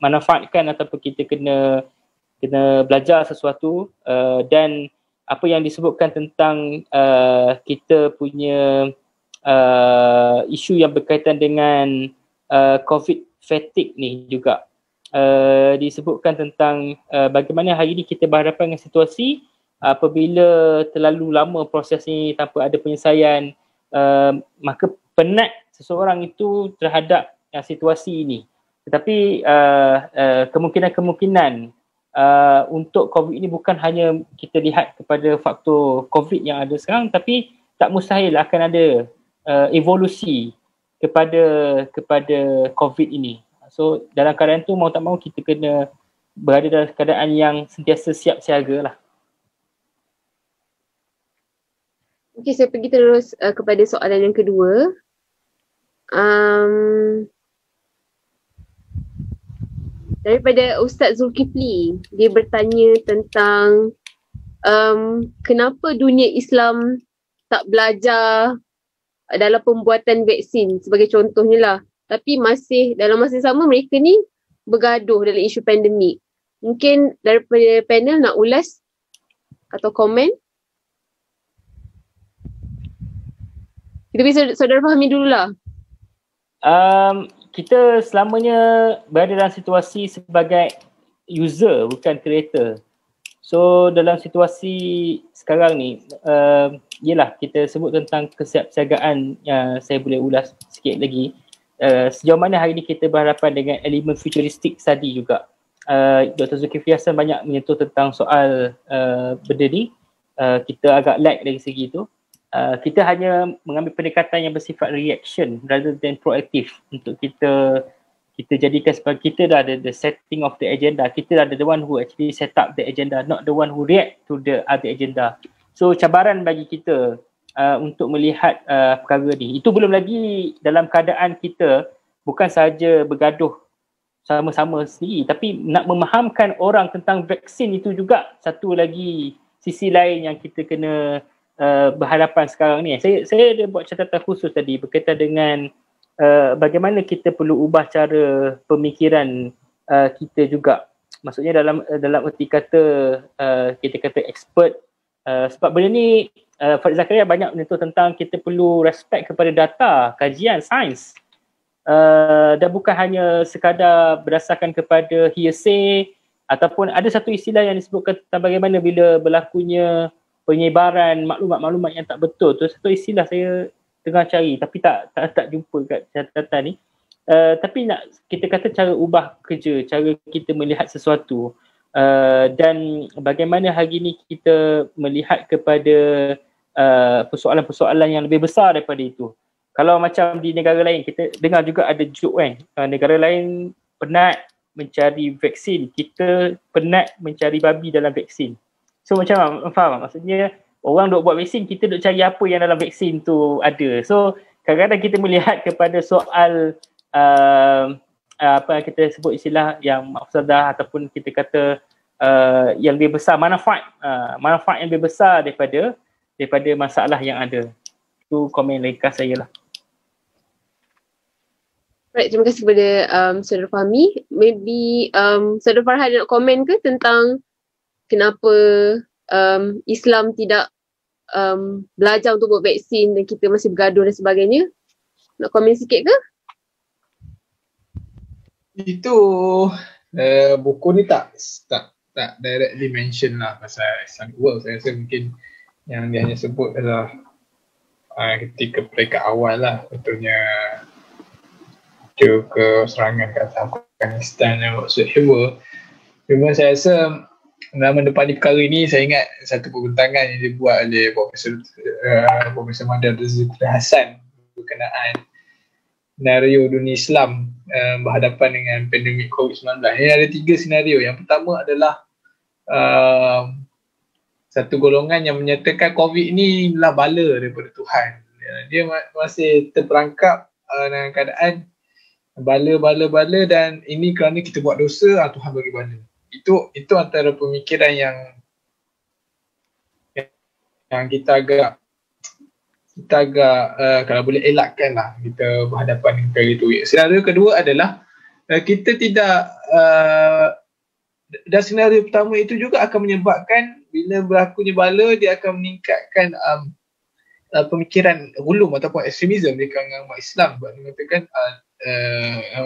manfaatkan ataupun kita kena belajar sesuatu, dan apa yang disebutkan tentang kita punya isu yang berkaitan dengan COVID fatigue ni juga disebutkan tentang bagaimana hari ini kita berhadapan dengan situasi apabila terlalu lama proses ni tanpa ada penyelesaian, maka penat seseorang itu terhadap situasi ini. Tetapi kemungkinan untuk COVID ini bukan hanya kita lihat kepada faktor COVID yang ada sekarang, tapi tak mustahil akan ada evolusi kepada COVID ini. So dalam keadaan tu mau tak mau kita kena berada dalam keadaan yang sentiasa siap siaga lah. Okay, saya pergi terus kepada soalan yang kedua. Daripada Ustaz Zulkifli, dia bertanya tentang kenapa dunia Islam tak belajar dalam pembuatan vaksin sebagai contohnya lah, tapi masih dalam masa sama mereka ni bergaduh dalam isu pandemik. Mungkin daripada panel nak ulas atau komen? Kita beri saudara Fahmi dululah. Kita selamanya berada dalam situasi sebagai user, bukan creator. So dalam situasi sekarang ni, yelah kita sebut tentang kesiapsiagaan yang saya boleh ulas sikit lagi. Sejauh mana hari ni kita berhadapan dengan elemen futuristik tadi juga. Dr. Zulkifli Hasan banyak menyentuh tentang soal benda ni. Kita agak lag dari segi itu. Kita hanya mengambil pendekatan yang bersifat reaction rather than proaktif untuk kita jadikan sebagai kita dah ada the setting of the agenda. Kita dah ada the one who actually set up the agenda, not the one who react to the other agenda. So cabaran bagi kita untuk melihat perkara ni. Itu belum lagi dalam keadaan kita bukan sahaja bergaduh sama-sama sendiri, tapi nak memahamkan orang tentang vaksin itu juga satu lagi sisi lain yang kita kena berhadapan sekarang ni. Saya ada buat catatan khusus tadi berkaitan dengan bagaimana kita perlu ubah cara pemikiran kita juga. Maksudnya dalam erti kata kita kata expert, sebab benda ni Farid Zakaria banyak menyentuh tentang kita perlu respect kepada data, kajian, sains. Dan bukan hanya sekadar berdasarkan kepada hearsay, ataupun ada satu istilah yang disebutkan tentang bagaimana bila berlakunya penyebaran maklumat-maklumat yang tak betul tu. Satu istilah saya tengah cari tapi tak jumpa kat catatan ni. Tapi nak kita kata cara ubah kerja, cara kita melihat sesuatu, dan bagaimana hari ni kita melihat kepada persoalan-persoalan yang lebih besar daripada itu. Kalau macam di negara lain, kita dengar juga ada joke kan, negara lain penat mencari vaksin, kita penat mencari babi dalam vaksin. So macam faham? Maksudnya orang duk buat vaksin, kita duk cari apa yang dalam vaksin tu ada. So kadang-kadang kita melihat kepada soal apa yang kita sebut istilah yang mafsadah ataupun kita kata yang lebih besar, manfaat yang lebih besar daripada masalah yang ada. Itu komen ringkas saya lah. Right, terima kasih kepada Saudara Fahmi. Maybe Saudara Farhan nak komen ke tentang kenapa Islam tidak belajar untuk buat vaksin dan kita masih bergaduh dan sebagainya? Nak komen sikit ke? Itu buku ni tak directly mention lah pasal Islamic world. Saya rasa mungkin yang dia hanya sebut adalah ketika peringkat awal lah, contohnya ke serangan ke Afghanistan dan whatsoever. Cuma saya rasa dalam mendepani perkara ini, saya ingat satu perbincangan yang dibuat oleh Profesor Madar Zulkifli Hasan berkenaan senario dunia Islam berhadapan dengan pandemik COVID-19. Ini ada 3 senario. Yang pertama adalah satu golongan yang menyatakan COVID ini adalah bala daripada Tuhan. Dia masih terperangkap dengan keadaan bala dan ini kerana kita buat dosa, Tuhan bagi bala. Itu antara pemikiran yang kita agak kalau boleh elakkan lah kita berhadapan dengan perkara itu. Senario kedua adalah kita tidak dan senario pertama itu juga akan menyebabkan bila berlakunya bala, dia akan meningkatkan pemikiran hulum ataupun ekstremisme di kalangan umat Islam. Sebab dia mengatakan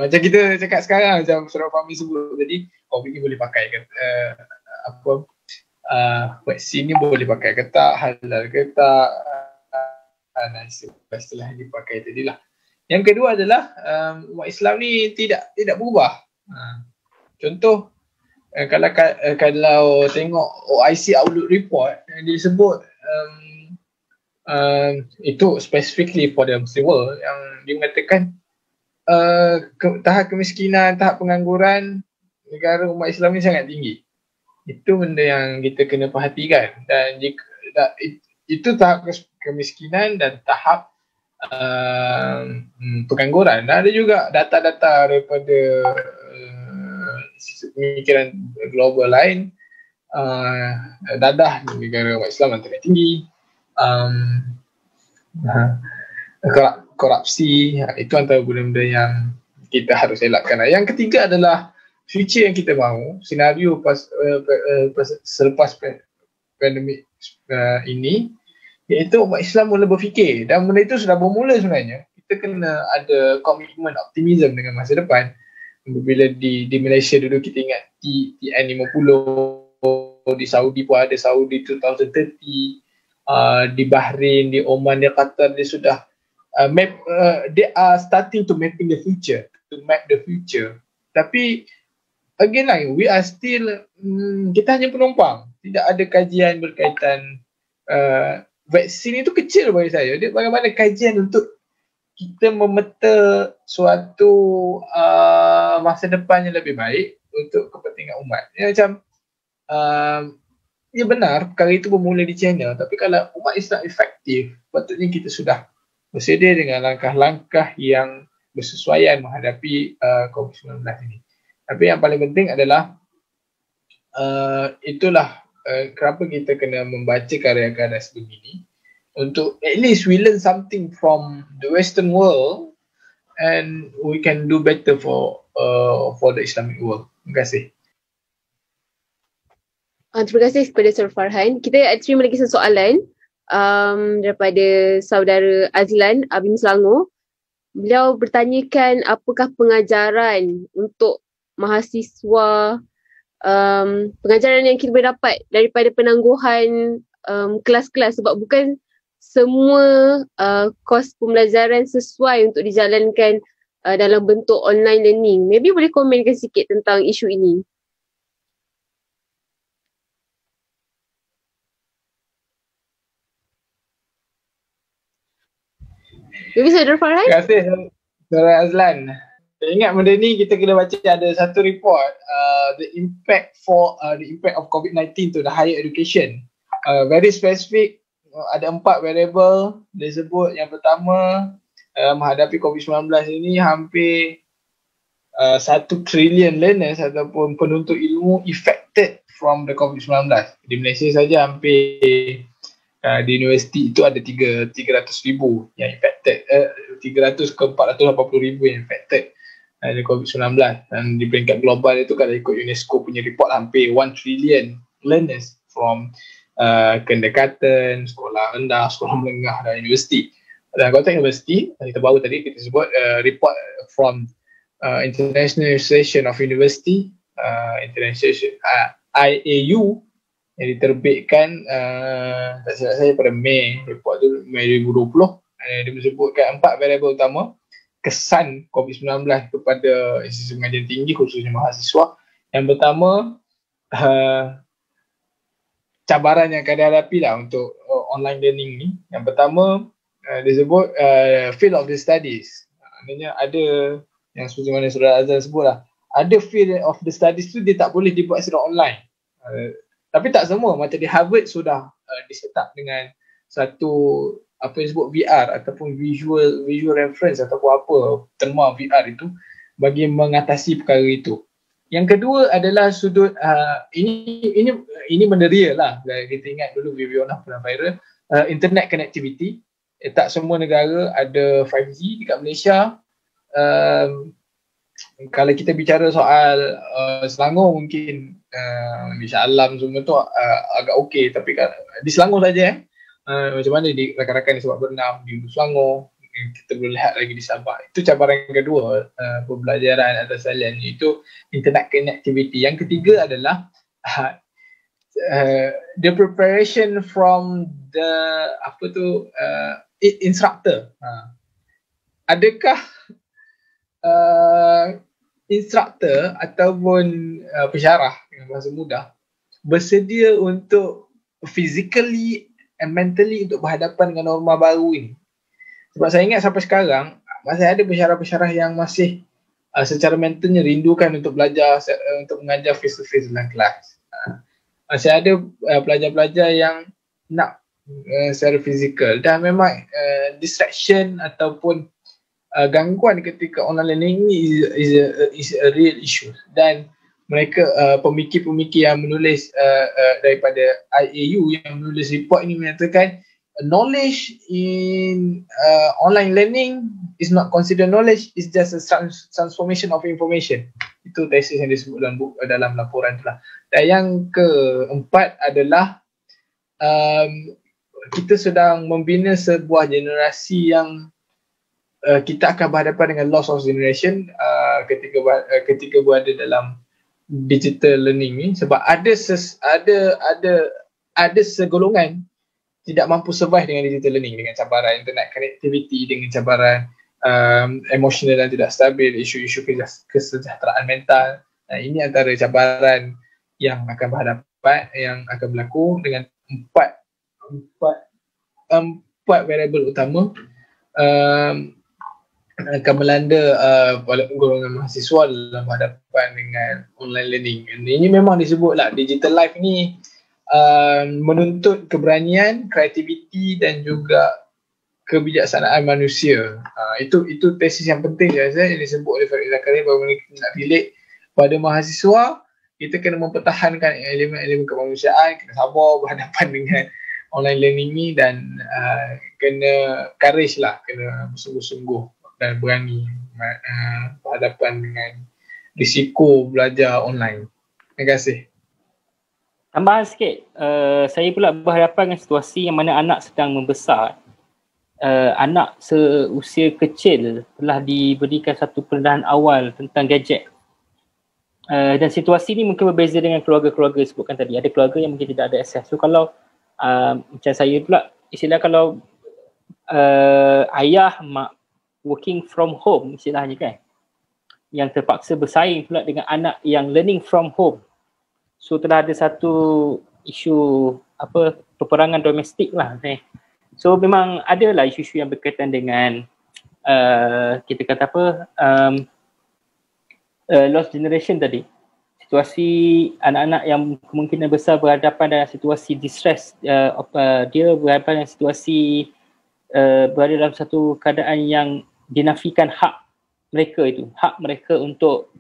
macam kita cakap sekarang, macam Saudara Fahmi sebut tadi, COVID ni boleh pakai ke vaksin ni boleh pakai ke tak, halal ke tak, dan istilah yang dipakai tadi lah. Yang kedua adalah umat Islam ni tidak berubah. Contoh, kalau tengok OIC Outlook Report yang disebut itu specifically for the Muslim world, yang dia mengatakan tahap kemiskinan, tahap pengangguran negara umat Islam ni sangat tinggi. Itu benda yang kita kena perhatikan. Dan itu tahap kemiskinan dan tahap pengangguran. Dan ada juga data-data daripada pemikiran global lain, dadah di negara umat Islam yang terlalu tinggi, korupsi, itu antara benda-benda yang kita harus elakkan. Yang ketiga adalah future yang kita mahu, senario selepas pandemik ini, iaitu umat Islam mula berfikir, dan benda itu sudah bermula sebenarnya. Kita kena ada komitmen optimism dengan masa depan. Bila di Malaysia dulu kita ingat TN50, di Saudi pun ada Saudi 2030, di Bahrain, di Oman, di Qatar, dia sudah they are starting to mapping the future, to map the future. Tapi again lah, we are still kita hanya penumpang. Tidak ada kajian berkaitan vaksin itu kecil bagi saya. Dia bagaimana kajian untuk kita memeta suatu masa depan yang lebih baik untuk kepentingan umat. Dia macam ya benar perkara itu bermula di China, tapi kalau umat Islam efektif, patutnya kita sudah bersedia dengan langkah-langkah yang bersesuaian menghadapi COVID-19 ini. Tapi yang paling penting adalah itulah kenapa kita kena membaca karya-karya sebegini, untuk at least we learn something from the Western world and we can do better for the Islamic world. Terima kasih. Terima kasih kepada Sir Farhan. Kita terima lagi soalan daripada saudara Azlan Abim Selangor. Beliau bertanyakan apakah pengajaran untuk mahasiswa, pengajaran yang kita boleh dapat daripada penangguhan kelas-kelas, sebab bukan semua kos pembelajaran sesuai untuk dijalankan dalam bentuk online learning. Maybe boleh komenkan sikit tentang isu ini. Maybe Saudara Farhan? Terima kasih Saudara Azlan. Saya ingat benda ni kita kena baca ada satu report, the impact of COVID-19 to the higher education. Very specific, ada 4 variable dia sebut. Yang pertama, menghadapi COVID-19 ini hampir 1 trillion learners ataupun penuntut ilmu affected from the COVID-19. Di Malaysia saja hampir di universiti itu ada 300,000 yang infected, 300 ke 480,000 yang infected dari COVID-19. Dan di peringkat global itu kalau ikut UNESCO punya report, hampir 1 trillion learners from kindergarten, sekolah rendah, sekolah menengah dan universiti. Dan konteks universiti, kita baru tadi kita sebut report from International Association of University, IAU, yang diterbitkan tak silap saya pada Mei, report tu Mei 2020. Dia menyebutkan 4 variabel utama kesan COVID-19 kepada institusi pengajian tinggi, khususnya mahasiswa. Yang pertama, cabaran yang akan dihadapi lah untuk online learning ni. Yang pertama, dia sebut field of the studies. Maknanya ada yang seperti mana Saudara Azhar sebut lah, ada field of the studies tu dia tak boleh dibuat secara online. Tapi tak semua, macam di Harvard sudah di-set up dengan satu apa yang disebut VR ataupun visual reference ataupun apa terma VR itu bagi mengatasi perkara itu. Yang kedua adalah sudut ini benda real lah. Kita ingat dulu Viviana pernah viral, internet connectivity. Tak semua negara ada 5G dekat Malaysia. Kalau kita bicara soal Selangor mungkin di Shah Alam semua tu agak okey, tapi di Selangor saja macam mana di rakan-rakan di Sabak Bernam, di Selangor, kita boleh lihat lagi di Sabah. Itu cabaran yang kedua, pembelajaran atas salian, itu internet connectivity. Yang ketiga adalah the preparation from the instructor. Adakah instructor ataupun pensyarah dengan bahasa mudah bersedia untuk physically and mentally untuk berhadapan dengan norma baru ini? Sebab saya ingat sampai sekarang masih ada pensyarah-pensyarah yang masih secara mentalnya rindukan untuk belajar, untuk mengajar face to face dalam kelas. Masih ada pelajar-pelajar yang nak secara fizikal, dan memang distraction ataupun gangguan ketika online learning ni is a real issue. Dan mereka pemikir-pemikir yang menulis daripada IAU yang menulis report ini menyatakan knowledge in online learning is not considered knowledge, it's just a transformation of information. Itu tesis yang disebut dalam laporan tu lah. Dan yang keempat adalah kita sedang membina sebuah generasi yang kita akan berhadapan dengan loss of generation ketika berada dalam digital learning ni, sebab ada segolongan tidak mampu survive dengan digital learning, dengan cabaran internet connectivity, dengan cabaran emosional dan tidak stabil, isu-isu kesejahteraan mental Ini antara cabaran yang akan berhadapan, yang akan berlaku dengan empat variabel utama akan melanda golongan mahasiswa dalam berhadapan dengan online learning. Ini memang disebutlah digital life ni menuntut keberanian, kreativiti dan juga kebijaksanaan manusia. Itu tesis yang penting yang disebut oleh Farid Zakaria bahawa kita nak relate pada mahasiswa, kita kena mempertahankan elemen-elemen kemanusiaan, kena sabar berhadapan dengan online learning ni dan kena courage lah, kena bersungguh-sungguh dan berani berhadapan dengan risiko belajar online. Terima kasih. Tambahan sikit, saya pula berhadapan dengan situasi yang mana anak sedang membesar. Anak seusia kecil telah diberikan satu pendedahan awal tentang gadget. Dan situasi ni mungkin berbeza dengan keluarga-keluarga sebutkan tadi. Ada keluarga yang mungkin tidak ada akses. So kalau macam saya pula, istilah kalau ayah, mak working from home istilahnya kan, yang terpaksa bersaing pula dengan anak yang learning from home. So telah ada satu isu peperangan domestik lah. So memang adalah isu-isu yang berkaitan dengan kita kata lost generation tadi. Situasi anak-anak yang kemungkinan besar berhadapan dengan situasi distress, dia berhadapan dengan situasi berada dalam satu keadaan yang dinafikan hak mereka untuk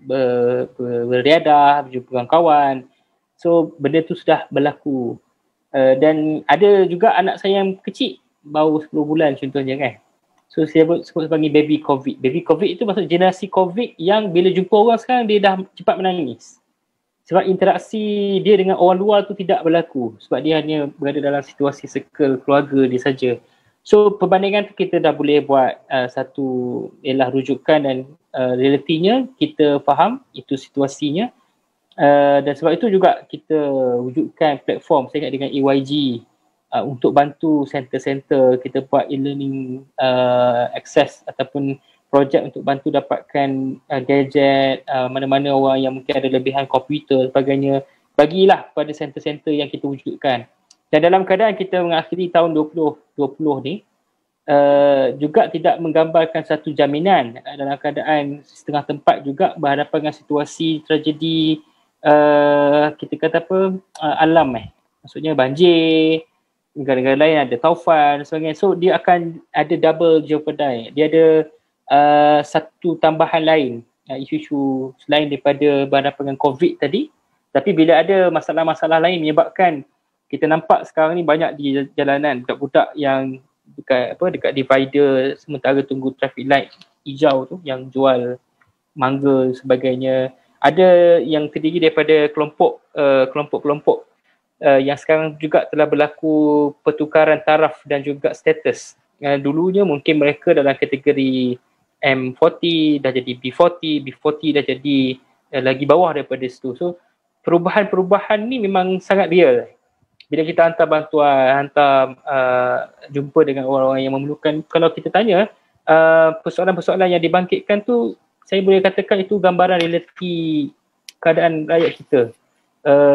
beriadah, berjumpa dengan kawan. So benda tu sudah berlaku. Dan ada juga anak saya yang kecil, baru 10 bulan contohnya kan. So saya sebut sebagai baby COVID. Baby COVID itu maksud generasi COVID yang bila jumpa orang sekarang dia dah cepat menangis. Sebab interaksi dia dengan orang luar tu tidak berlaku. Sebab dia hanya berada dalam situasi circle keluarga dia saja. So perbandingan tu kita dah boleh buat satu ialah rujukan dan realitinya kita faham itu situasinya. Dan sebab itu juga kita wujudkan platform saya ingat dengan EYG untuk bantu center-center kita buat e-learning access ataupun projek untuk bantu dapatkan gadget, mana-mana orang yang mungkin ada lebihan komputer sebagainya, bagilah kepada center-center yang kita wujudkan. Dan dalam keadaan kita mengakhiri tahun 2020 ni juga tidak menggambarkan satu jaminan dalam keadaan setengah tempat juga berhadapan dengan situasi tragedi kita kata alam maksudnya banjir, negara-negara lain ada taufan dan sebagainya. So dia akan ada double jeopardy. Dia ada satu tambahan lain, isu-isu selain daripada berhadapan dengan COVID tadi. Tapi bila ada masalah-masalah lain menyebabkan kita nampak sekarang ni banyak di jalanan budak-budak yang dekat divider sementara tunggu traffic light hijau tu yang jual mangga sebagainya. Ada yang terdiri daripada kelompok-kelompok yang sekarang juga telah berlaku pertukaran taraf dan juga status. Dulunya mungkin mereka dalam kategori M40 dah jadi B40, B40 dah jadi lagi bawah daripada situ. So perubahan-perubahan ni memang sangat real. Bila kita hantar bantuan, jumpa dengan orang-orang yang memerlukan, kalau kita tanya persoalan-persoalan yang dibangkitkan tu, saya boleh katakan itu gambaran realiti keadaan rakyat kita.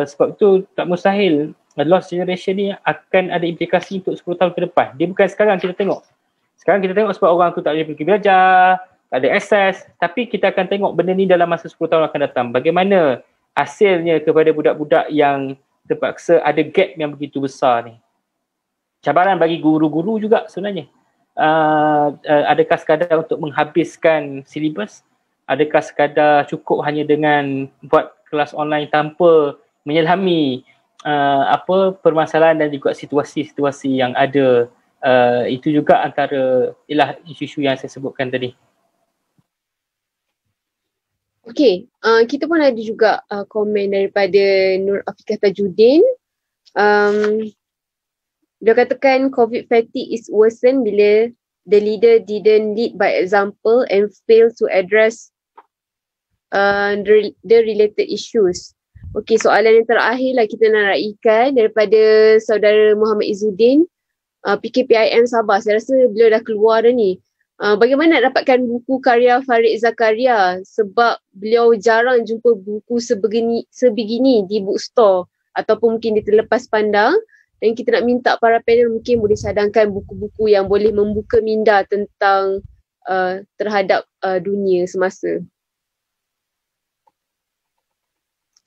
Sebab itu tak mustahil lost generation ni akan ada implikasi untuk 10 tahun ke depan. Dia bukan sekarang kita tengok. Sekarang kita tengok sebab orang tu tak boleh pergi belajar, tak ada akses, tapi kita akan tengok benda ni dalam masa 10 tahun akan datang. Bagaimana hasilnya kepada budak-budak yang terpaksa ada gap yang begitu besar ni. Cabaran bagi guru-guru juga sebenarnya. Adakah sekadar untuk menghabiskan silibus? Adakah sekadar cukup hanya dengan buat kelas online tanpa menyelami permasalahan dan juga situasi-situasi yang ada? Itu juga antara isu-isu yang saya sebutkan tadi. Okey, kita pun ada juga komen daripada Nur Afiqah Tajuddin. Dia katakan COVID fatigue is worsen bila the leader didn't lead by example and fail to address the related issues. Okey, soalan yang terakhir lah kita nak raikan daripada saudara Muhammad Izzuddin. PKPIM Sabah, saya rasa beliau dah keluar dah ni. Bagaimana nak dapatkan buku karya Farid Zakaria sebab beliau jarang jumpa buku sebegini di bookstore ataupun mungkin dia terlepas pandang, dan kita nak minta para panel mungkin boleh cadangkan buku-buku yang boleh membuka minda tentang terhadap dunia semasa.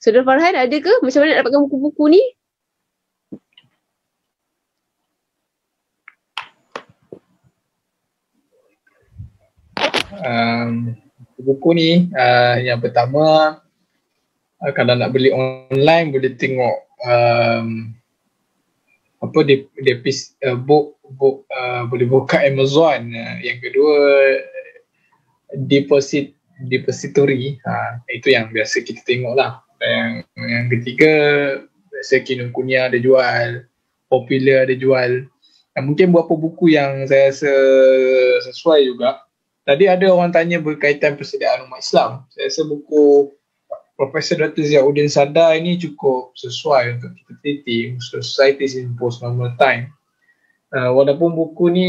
Saudara Farhan, ada ke? Macam mana nak dapatkan buku-buku ni? Buku ni yang pertama, kalau nak beli online boleh tengok book boleh buka Amazon. Yang kedua, depository, itu yang biasa kita tengok lah. Yang ketiga, biasa Kinokuniya ada jual, Popular ada jual. Mungkin beberapa buku yang saya rasa sesuai juga. Tadi ada orang tanya berkaitan persediaan umat Islam. Saya rasa buku Profesor Dr. Ziauddin Sadar ini cukup sesuai untuk kita teliti, Societies in Post-Normal Time. Walaupun buku ni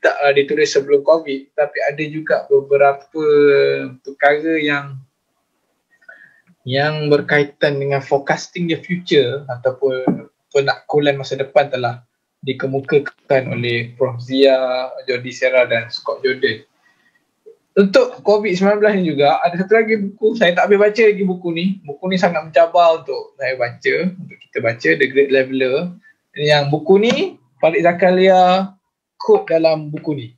tak ditulis sebelum COVID, tapi ada juga beberapa perkara yang berkaitan dengan forecasting the future ataupun penakkulan masa depan telah dikemukakan oleh Prof. Zia, Jordi Serra dan Scott Jordan. Untuk COVID-19 ni juga ada satu lagi buku, saya tak habis baca lagi buku ni. Buku ni sangat mencabar untuk saya baca, untuk kita baca, The Great Leveler. Yang buku ni Farid Zakaria quote dalam buku ni.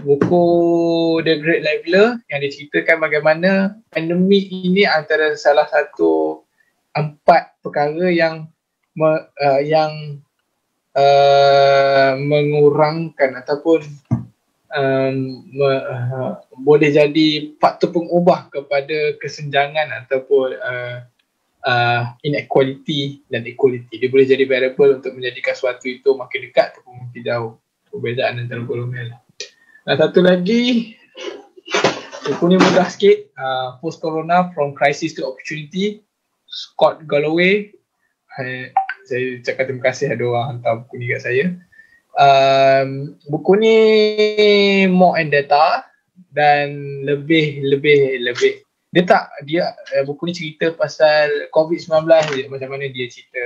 Buku The Great Leveler yang diceritakan bagaimana pandemik ini antara salah satu 4 perkara yang mengurangkan ataupun boleh jadi faktor pengubah kepada kesenjangan ataupun inequality dan equality. Dia boleh jadi variable untuk menjadikan sesuatu itu makin dekat ataupun makin jauh, perbezaan antara golongan. Dan satu lagi, buku ni mudah sikit, Post Corona From Crisis to Opportunity, Scott Galloway. Saya ucapkan terima kasih ada orang hantar buku ni kat saya. Buku ni more and data dan lebih buku ni cerita pasal COVID-19 je, macam mana dia cerita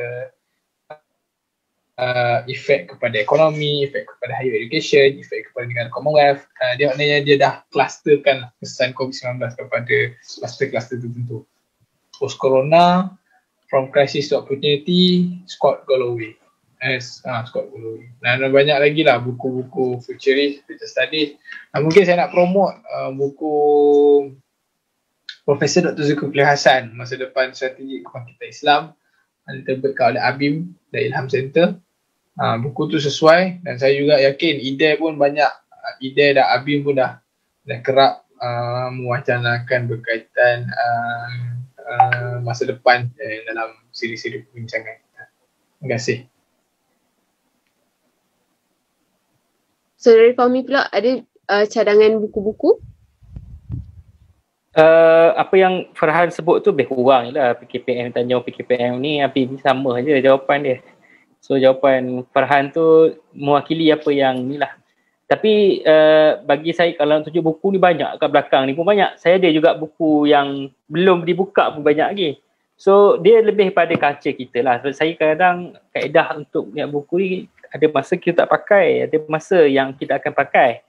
efek kepada ekonomi, efek kepada higher education, efek kepada negara Commonwealth. Dia maknanya dia dah clusterkan kesan COVID-19 kepada kluster-kluster tertentu. Post Corona, From Crisis to Opportunity, Scott Galloway. Scott Galloway. Dan banyak lagi lah buku-buku futurist, future studies. Mungkin saya nak promote buku Profesor Dr. Zulkifli Hasan, Masa Depan Strategi Kebangkitan Islam, yang diterbitkan oleh ABIM dan Ilham Center. Buku tu sesuai dan saya juga yakin IDE pun banyak, IDE dan ABIM pun dah kerap mewacanakan berkaitan masa depan dalam siri-siri perbincangan. Terima kasih. Saudari Fahmi pula ada cadangan buku-buku? Apa yang Farhan sebut tu lebih kurang je lah. PKPM, tanya PKPM ni sama je jawapan dia. So jawapan Farhan tu mewakili apa yang ni lah. Tapi bagi saya kalau tunjuk buku ni banyak kat belakang ni pun banyak. Saya ada juga buku yang belum dibuka pun banyak lagi. So dia lebih pada culture kita lah. So, saya kadang kaedah untuk lihat buku ni ada masa kita tak pakai, ada masa yang kita akan pakai.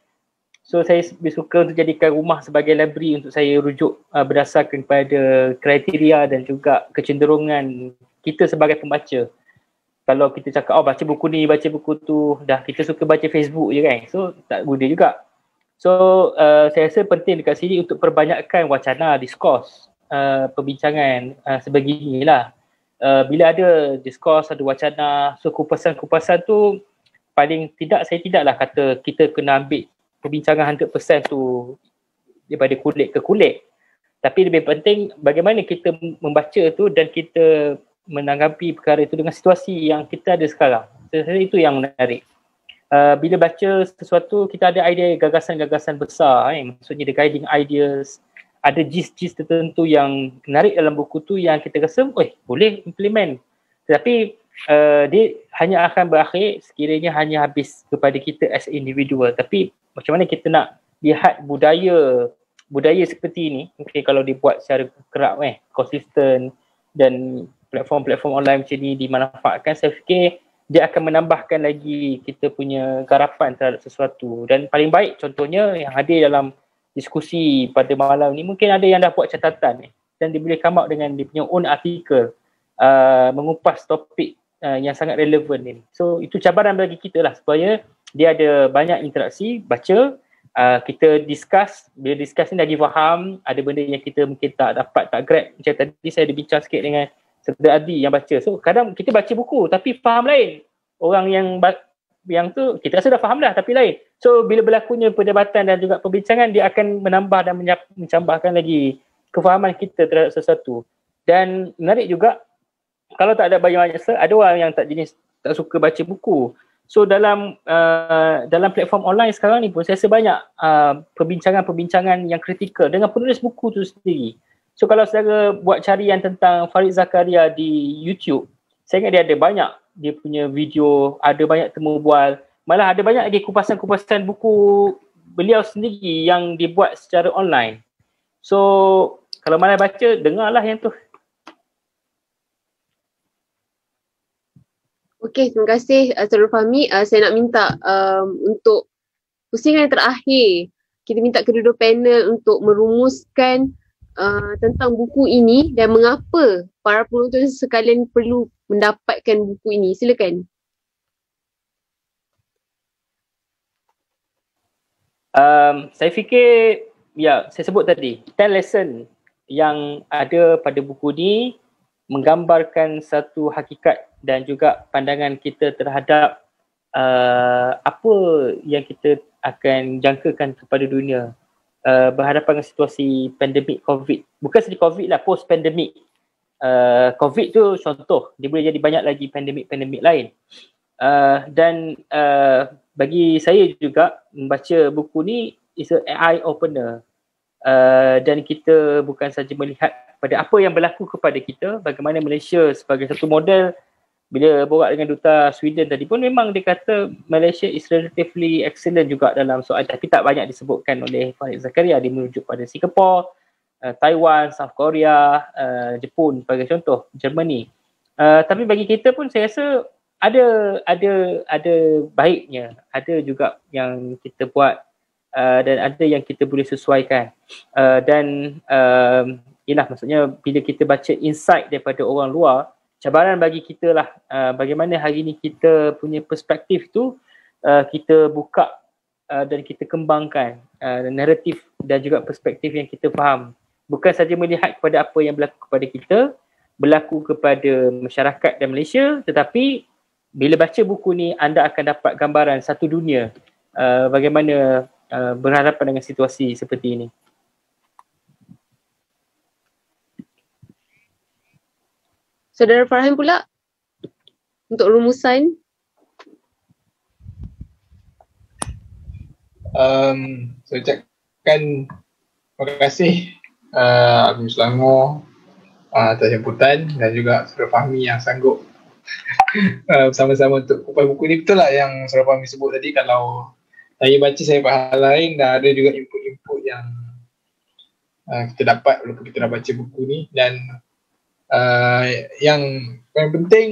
So saya lebih suka untuk jadikan rumah sebagai library untuk saya rujuk berdasarkan pada kriteria dan juga kecenderungan kita sebagai pembaca. Kalau kita cakap, baca buku ni, baca buku tu, dah kita suka baca Facebook je kan. So tak guna juga. So saya rasa penting dekat sini untuk perbanyakkan wacana, diskurs, perbincangan sebeginilah. Bila ada diskurs, ada wacana, so kupasan-kupasan tu paling tidak, saya tidaklah kata kita kena ambil perbincangan 100% tu daripada kulit ke kulit. Tapi lebih penting bagaimana kita membaca tu dan kita menanggapi perkara itu dengan situasi yang kita ada sekarang. Saya rasa itu yang menarik. Bila baca sesuatu, kita ada idea, gagasan-gagasan besar. Maksudnya the guiding ideas, ada gist-gist tertentu yang menarik dalam buku tu yang kita rasa, boleh implement. Tetapi dia hanya akan berakhir sekiranya hanya habis kepada kita as individual. Tapi macam mana kita nak lihat budaya seperti ini, mungkin kalau dibuat secara kerap konsisten dan platform-platform online macam ni dimanfaatkan, saya fikir dia akan menambahkan lagi kita punya garapan terhadap sesuatu. Dan paling baik contohnya yang hadir dalam diskusi pada malam ni, mungkin ada yang dah buat catatan dan dia boleh come out dengan dia punya own artikel mengupas topik yang sangat relevan ni. So itu cabaran bagi kita lah, supaya dia ada banyak interaksi, baca, kita discuss. Bila discuss ni lagi faham, ada benda yang kita mungkin tak dapat, tak grab. Macam tadi saya ada bincang sikit dengan Saudara Adi yang baca. So kadang kita baca buku tapi faham lain. Orang yang tu kita rasa dah faham dah tapi lain. So bila berlakunya perdebatan dan juga perbincangan, dia akan menambah dan mencambahkan lagi kefahaman kita terhadap sesuatu. Dan menarik juga, kalau tak ada banyak ada orang yang tak suka baca buku. So dalam platform online sekarang ni pun saya rasa banyak perbincangan-perbincangan yang kritikal dengan penulis buku tu sendiri. So kalau saudara buat carian tentang Farid Zakaria di YouTube, saya ingat dia ada banyak, dia punya video, ada banyak temu bual, malah ada banyak lagi kupasan-kupasan buku beliau sendiri yang dibuat secara online. So kalau malas baca, dengarlah yang tu. Okey, terima kasih Saudara Fahmi. Saya nak minta untuk pusingan yang terakhir, kita minta kedua-dua panel untuk merumuskan tentang buku ini dan mengapa para penonton sekalian perlu mendapatkan buku ini. Silakan. Saya fikir, saya sebut tadi, 10 lesson yang ada pada buku ni menggambarkan satu hakikat dan juga pandangan kita terhadap apa yang kita akan jangkakan kepada dunia berhadapan dengan situasi pandemik COVID. Bukan saja COVID lah, post-pandemik. COVID tu contoh, dia boleh jadi banyak lagi pandemik-pandemik lain. Dan bagi saya juga membaca buku ni is an eye opener. Dan kita bukan saja melihat pada apa yang berlaku kepada kita, bagaimana Malaysia sebagai satu model. Bila borak dengan Duta Sweden tadi pun, memang dia kata Malaysia is relatively excellent juga dalam soal, tapi tak banyak disebutkan oleh Farid Zakaria. Dia merujuk pada Singapore, Taiwan, South Korea, Jepun sebagai contoh, Germany. Tapi bagi kita pun saya rasa ada baiknya, ada juga yang kita buat dan ada yang kita boleh sesuaikan. Ialah maksudnya bila kita baca insight daripada orang luar, cabaran bagi kita lah bagaimana hari ni kita punya perspektif tu kita buka dan kita kembangkan naratif dan juga perspektif yang kita faham. Bukan saja melihat kepada apa yang berlaku kepada kita, berlaku kepada masyarakat dan Malaysia, tetapi bila baca buku ni anda akan dapat gambaran satu dunia bagaimana berhadapan dengan situasi seperti ini. Saudara Farhan pula untuk rumusan. Saya ucapkan terima kasih Abim Selangor atas jemputan dan juga Saudara Fahmi yang sanggup bersama-sama untuk kupas buku ni. Betul lah yang Saudara Fahmi sebut tadi, kalau saya baca saya faham lain, dan ada juga input-input yang kita dapat walaupun kita dah baca buku ni. Dan yang paling penting,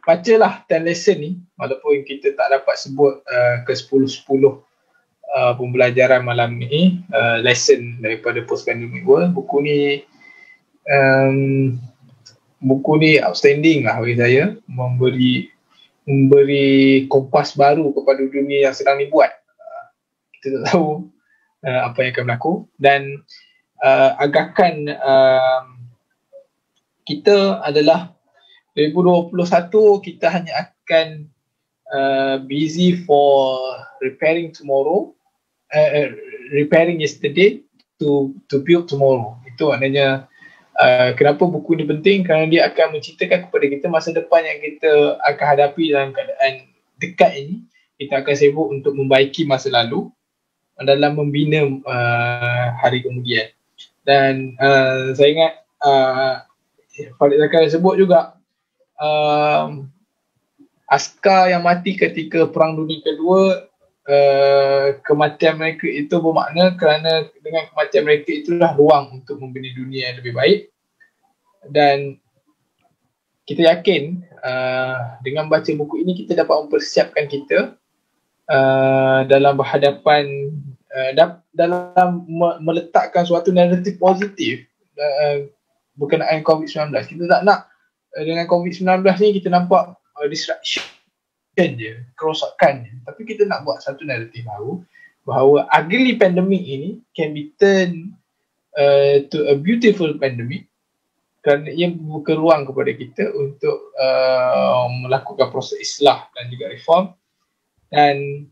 bacalah 10 lesson ni, walaupun kita tak dapat sebut ke 10-10 pembelajaran malam ni, lesson daripada post-pandemic world. Buku ni outstanding lah bagi saya, memberi kompas baru kepada dunia yang sedang dibuat. Kita tak tahu apa yang akan berlaku, dan agakan kita adalah 2021 kita hanya akan busy for repairing tomorrow, repairing yesterday to build tomorrow. Itu maknanya kenapa buku ini penting, kerana dia akan menceritakan kepada kita masa depan yang kita akan hadapi dalam keadaan dekat ini. Kita akan sibuk untuk membaiki masa lalu dalam membina hari kemudian. Dan saya ingat Farid Zakaria sebut juga askar yang mati ketika Perang Dunia Kedua kematian mereka itu bermakna kerana dengan kematian mereka itulah ruang untuk membina dunia yang lebih baik. Dan kita yakin dengan baca buku ini kita dapat mempersiapkan kita dalam berhadapan dalam meletakkan suatu naratif positif berkenaan COVID-19. Kita tak nak dengan COVID-19 ni kita nampak disruption je, kerosakan je. Tapi kita nak buat satu naratif baru bahawa ugly pandemic ini can be turned to a beautiful pandemic, kerana ia membuka ruang kepada kita untuk melakukan proses islah dan juga reform, dan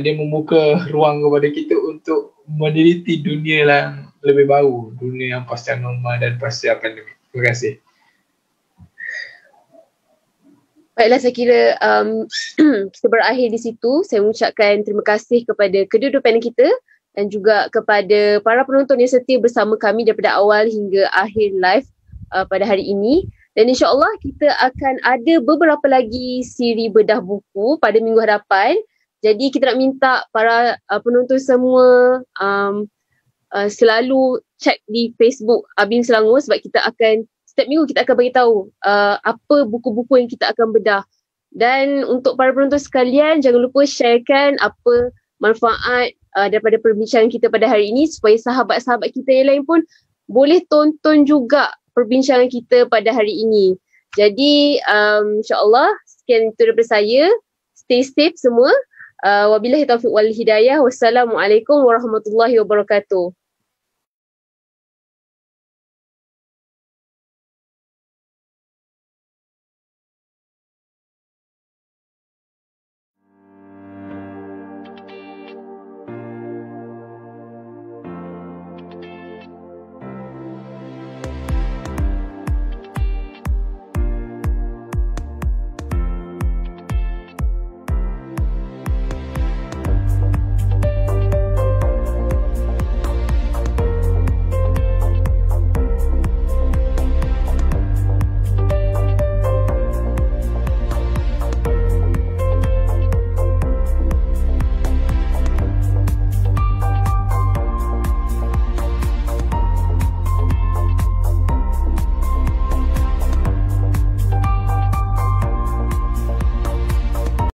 dia membuka ruang kepada kita untuk meneliti dunia yang lebih baru, dunia yang pasca normal dan pasca pandemik. Terima kasih. Baiklah, saya kira kita berakhir di situ. Saya mengucapkan terima kasih kepada kedua-dua panel kita dan juga kepada para penonton yang setia bersama kami daripada awal hingga akhir live pada hari ini. Dan insyaAllah kita akan ada beberapa lagi siri bedah buku pada minggu hadapan. Jadi kita nak minta para penonton semua selalu check di Facebook ABIM Selangor, sebab kita akan setiap minggu kita akan bagi tahu apa buku-buku yang kita akan bedah. Dan untuk para penonton sekalian, jangan lupa sharekan apa manfaat daripada perbincangan kita pada hari ini, supaya sahabat-sahabat kita yang lain pun boleh tonton juga perbincangan kita pada hari ini. Jadi insyaAllah sekian itu daripada saya. Stay safe semua. Wabillahi taufiq wal hidayah. Wassalamualaikum warahmatullahi wabarakatuh.